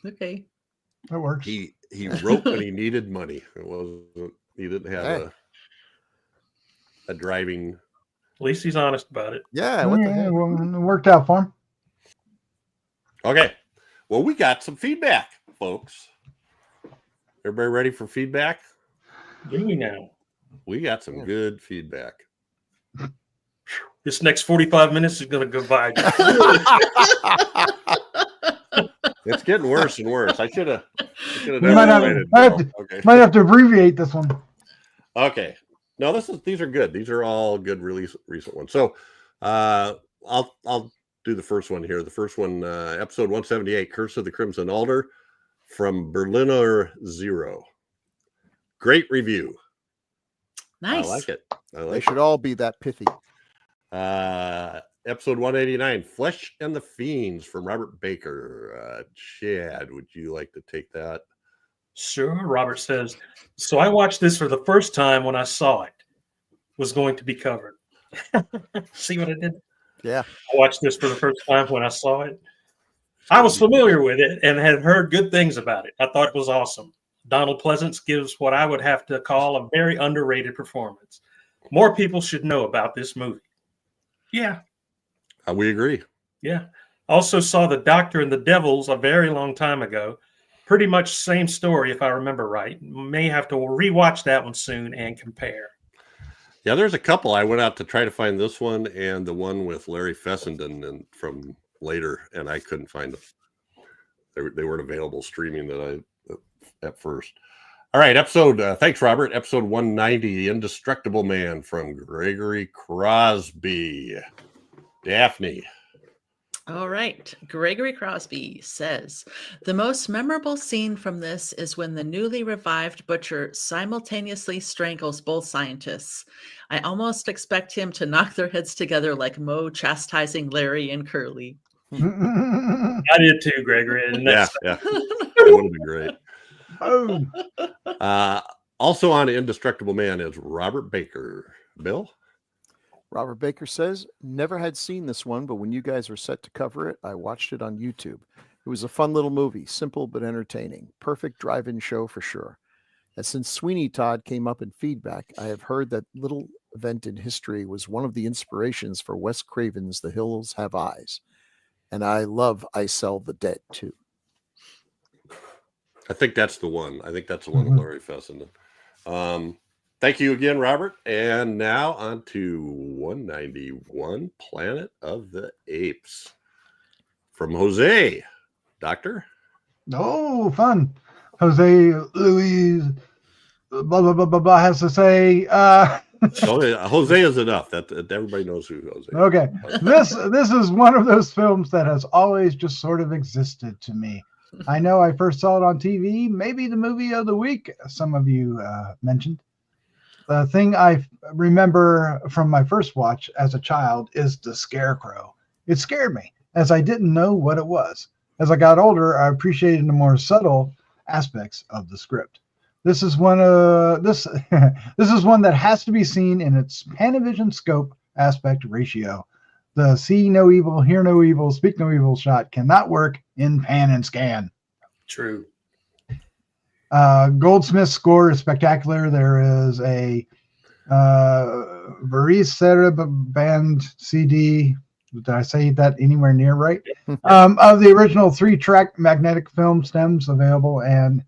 Okay. That works. He wrote when he needed money. He didn't have a driving. At least he's honest about it. Yeah, what the heck? Well, it worked out for him. Okay, well, we got some feedback, folks. Everybody ready for feedback? Do we now? We got some good feedback. This next 45 minutes is going to go by. It's getting worse and worse. I should have. We might have to abbreviate this one. Okay. No, these are good. These are all good, really recent ones. So, I'll do the first one here. The first one, episode 178, Curse of the Crimson Alder, from Berliner Zero. Great review. Nice. I like it. They should all be that pithy. Episode 189, Flesh and the Fiends, from Robert Baker. Chad, would you like to take that? Sure. Robert says, so I watched this for the first time when I saw it was going to be covered. See what I did? Yeah. I watched this for the first time when I saw it. I was familiar with it and had heard good things about it. I thought it was awesome. Donald Pleasance gives what I would have to call a very underrated performance. More people should know about this movie. Yeah. We agree. Yeah. Also saw The Doctor and the Devils a very long time ago. Pretty much same story, if I remember right. May have to rewatch that one soon and compare. Yeah, there's a couple. I went out to try to find this one and the one with Larry Fessenden and from later, and I couldn't find them. They weren't available streaming at first. All right, thanks, Robert. Episode 190, The Indestructible Man, from Gregory Crosby. Daphne. All right. Gregory Crosby says, the most memorable scene from this is when the newly revived Butcher simultaneously strangles both scientists. I almost expect him to knock their heads together like Moe chastising Larry and Curly. I did too, Gregory. And Yeah. That would have been great. Oh, Also on Indestructible Man is Robert Baker. Bill? Robert Baker says, never had seen this one, but when you guys were set to cover it, I watched it on YouTube. It was a fun little movie, simple but entertaining. Perfect drive-in show for sure. And since Sweeney Todd came up in feedback, I have heard that little event in history was one of the inspirations for Wes Craven's The Hills Have Eyes. And I love I Sell the Dead, too. I think that's the one. I think that's the one with Larry Fessenden. Thank you again, Robert. And now on to 191, Planet of the Apes, from Jose. Doctor? oh, fun. Jose Luis, blah, blah, blah, blah, blah, has to say, Jose is enough. That everybody knows who Jose is. okay. This is one of those films that has always just sort of existed to me. I know I first saw it on TV, maybe the movie of the week, some of you mentioned. The thing I remember from my first watch as a child is the Scarecrow. It scared me, as I didn't know what it was. As I got older, I appreciated the more subtle aspects of the script. This is one this is one that has to be seen in its Panavision scope aspect ratio. The see no evil, hear no evil, speak no evil shot cannot work in pan and scan. True. Goldsmith's score is spectacular. There is a Varese band CD. Did I say that anywhere near right? Of the original 3-track magnetic film stems available and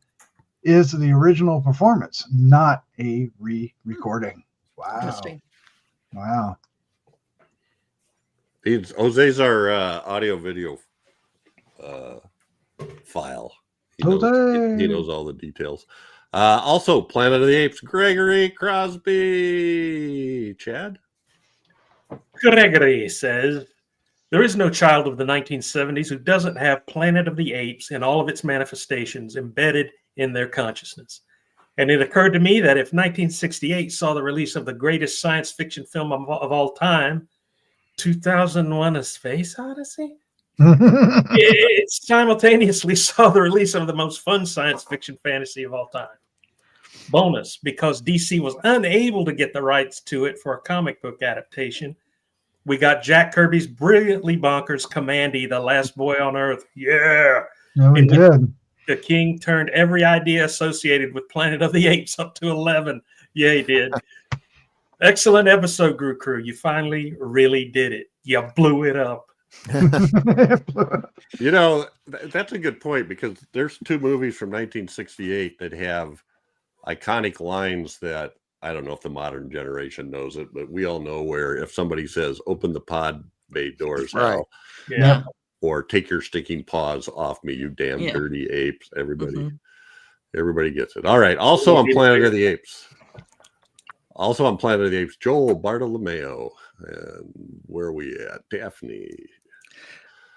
is the original performance, not a re-recording. Wow. Interesting. Wow. Jose's our audio video file. He knows all the details. Also, Planet of the Apes, Gregory Crosby. Chad? Gregory says, there is no child of the 1970s who doesn't have Planet of the Apes and all of its manifestations embedded in their consciousness. And it occurred to me that if 1968 saw the release of the greatest science fiction film of all time, 2001: A Space Odyssey, it simultaneously saw the release of the most fun science fiction fantasy of all time. Bonus, because DC was unable to get the rights to it for a comic book adaptation, we got Jack Kirby's brilliantly bonkers Commandy, the Last Boy on Earth. Yeah. No, we did. The king turned every idea associated with Planet of the Apes up to 11. Yeah, he did. Excellent episode, Grue-Crew. You finally really did it. You blew it up. You know, that's a good point, because there's two movies from 1968 that have iconic lines that I don't know if the modern generation knows it, but we all know where if somebody says, open the pod bay doors, Right. Yeah. or take your stinking paws off me, you damn dirty apes. Everybody gets it. All right. Also on Planet of the Apes. Joel Bartolomeo. And where are we at? Daphne.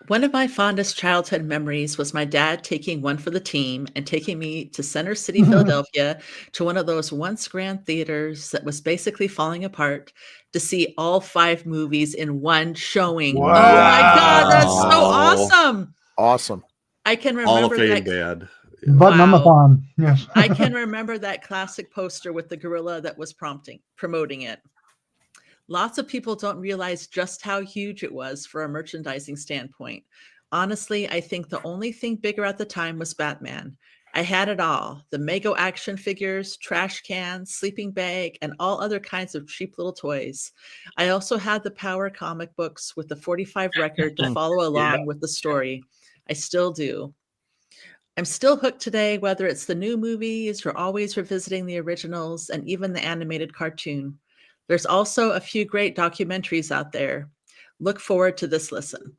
One of my fondest childhood memories was my dad taking one for the team and taking me to Center City, Philadelphia, to one of those once grand theaters that was basically falling apart to see all 5 movies in one showing. Wow. Oh my God, that's so Wow. awesome. Awesome. I can Hall of remember Fame that. dad. Button on the Wow. thumb. Yes. I can remember that classic poster with the gorilla that was promoting it. Lots of people don't realize just how huge it was for a merchandising standpoint. Honestly, I think the only thing bigger at the time was Batman. I had it all: the Mego action figures, trash cans, sleeping bag, and all other kinds of cheap little toys. I also had the Power comic books with the 45 record to follow along with the story. I still do. I'm still hooked today, whether it's the new movies or always revisiting the originals and even the animated cartoon. There's also a few great documentaries out there. Look forward to this listen.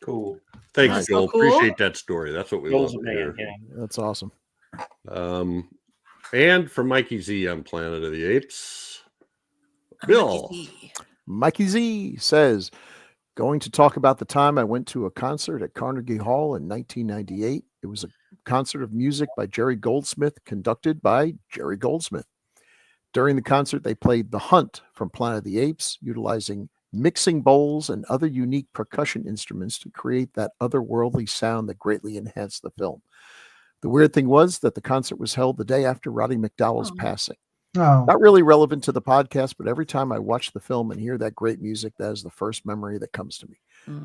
Cool. Thanks, That's Joel. so cool. Appreciate that story. That's what we Joel's love a to hear. man. Yeah. That's awesome. And from Mikey Z on Planet of the Apes, Bill. Mikey Z says, going to talk about the time I went to a concert at Carnegie Hall in 1998. It was a concert of music by Jerry Goldsmith, conducted by Jerry Goldsmith. During the concert, they played The Hunt from Planet of the Apes, utilizing mixing bowls and other unique percussion instruments to create that otherworldly sound that greatly enhanced the film. The weird thing was that the concert was held the day after Roddy McDowall's passing. Oh, Not really relevant to the podcast, but every time I watch the film and hear that great music, that is the first memory that comes to me.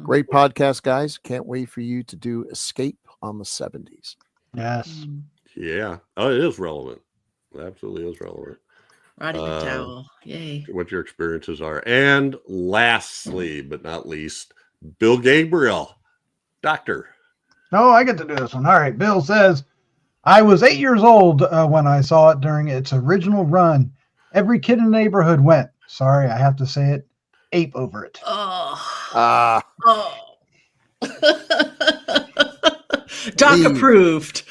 Great podcast, guys. Can't wait for you to do Escape on the 70s. yes. Yeah. Oh, it is relevant. It absolutely is relevant. Roddy McDowall. Yay. What your experiences are. And lastly, but not least, Bill Gabriel, Doctor. No, I get to do this one. All right. Bill says, I was 8 years old when I saw it during its original run. Every kid in the neighborhood went, sorry, I have to say it, ape over it. Oh. Doc Me. approved.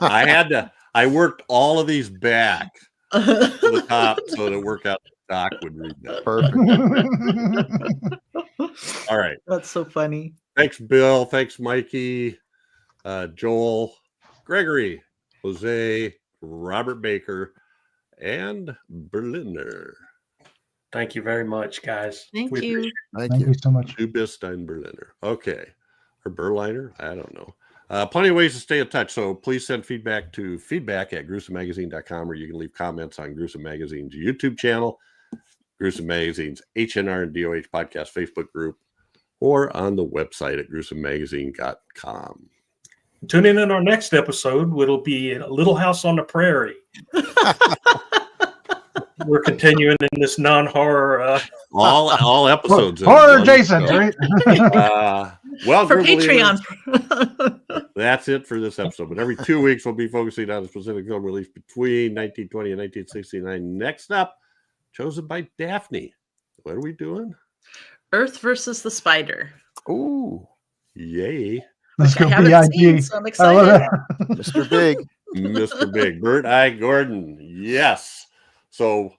I don't I worked all of these back to the top so that it worked out Doc would read that. Perfect. All right. That's so funny. Thanks, Bill. Thanks, Mikey, Joel, Gregory, Jose, Robert Baker, and Berliner. Thank you very much, guys. Thank We you. appreciate Thank Thank you. you so much. Du bist ein Berliner. Okay. Or Berliner? I don't know. Plenty of ways to stay in touch. So please send feedback to feedback@gruesomemagazine.com, or you can leave comments on Gruesome Magazine's YouTube channel, Gruesome Magazine's HNR and DOH podcast Facebook group, or on the website at gruesomemagazine.com. Tune in our next episode. It'll be a Little House on the Prairie. We're continuing in this non-horror. All episodes. in Horror one adjacent, show. right? Well, For Gru Believers, Patreon. that's it for this episode. But every 2 weeks, we'll be focusing on a specific film released between 1920 and 1969. Next up, chosen by Daphne. What are we doing? Earth versus the Spider. Ooh, Yay. Let's I go haven't seen, BIG. so I'm I love excited. that. Mr. Big. Mr. Big. Bert I. Gordon. Yes. So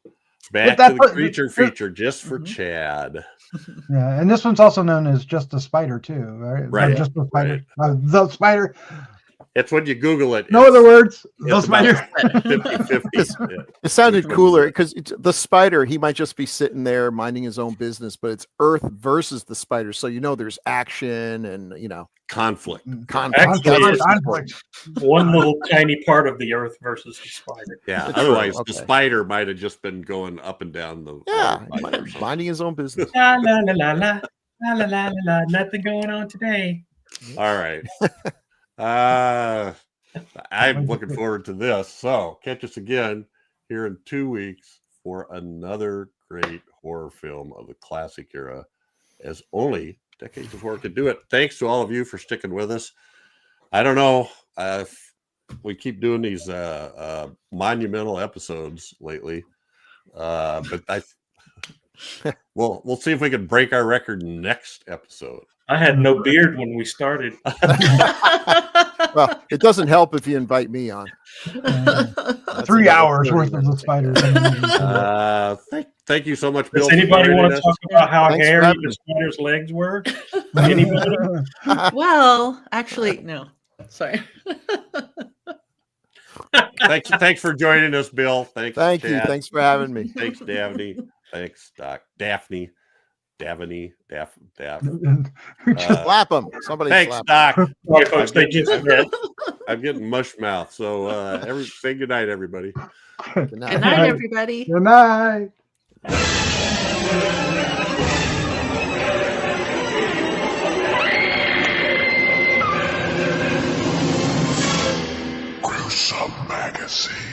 back that to the part- creature feature just for Mhm. Chad. Yeah, and this one's also known as Just a Spider too, right? Not Right, Just the Spider. The Spider. It's when you Google it. No other words. The it's about Spider. 50-50. It sounded Which one cooler is it? because the spider, he might just be sitting there minding his own business, but it's Earth versus the spider. So, there's action and, Conflict. conflict. Actually, That's it's what's important. One little tiny part of the Earth versus the spider. Yeah. True, Otherwise, okay. the spider might have just been going up and down the. Yeah, the pipe or something. minding his own business. La la la la la la la la la. Nothing going on today. All right. I'm looking forward to this. So catch us again here in 2 weeks for another great horror film of the classic era, as only Decades of Horror could do it. Thanks to all of you for sticking with us. I don't know if we keep doing these monumental episodes lately, but we'll see if we can break our record next episode. I had no beard when we started. Well, it doesn't help if you invite me on. Uh, 3 hours worth of the spiders. Thank you so much, Bill. Does anybody for want joining to us. talk about how Thanks for hairy having the me. spider's legs were? Anybody? Well, actually, no. Sorry. Thanks for joining us, Bill. Thanks. Thank you. Chad. Thanks for having me. Thanks, Daphne. Thanks, Doc. Daphne. Daff. Slap them. Somebody Thanks, slap 'em. Doc. Sorry, folks, they just met. I'm getting mush mouth. So say good night, everybody. Good Good night. night, everybody. Good night. Gruesome Magazine.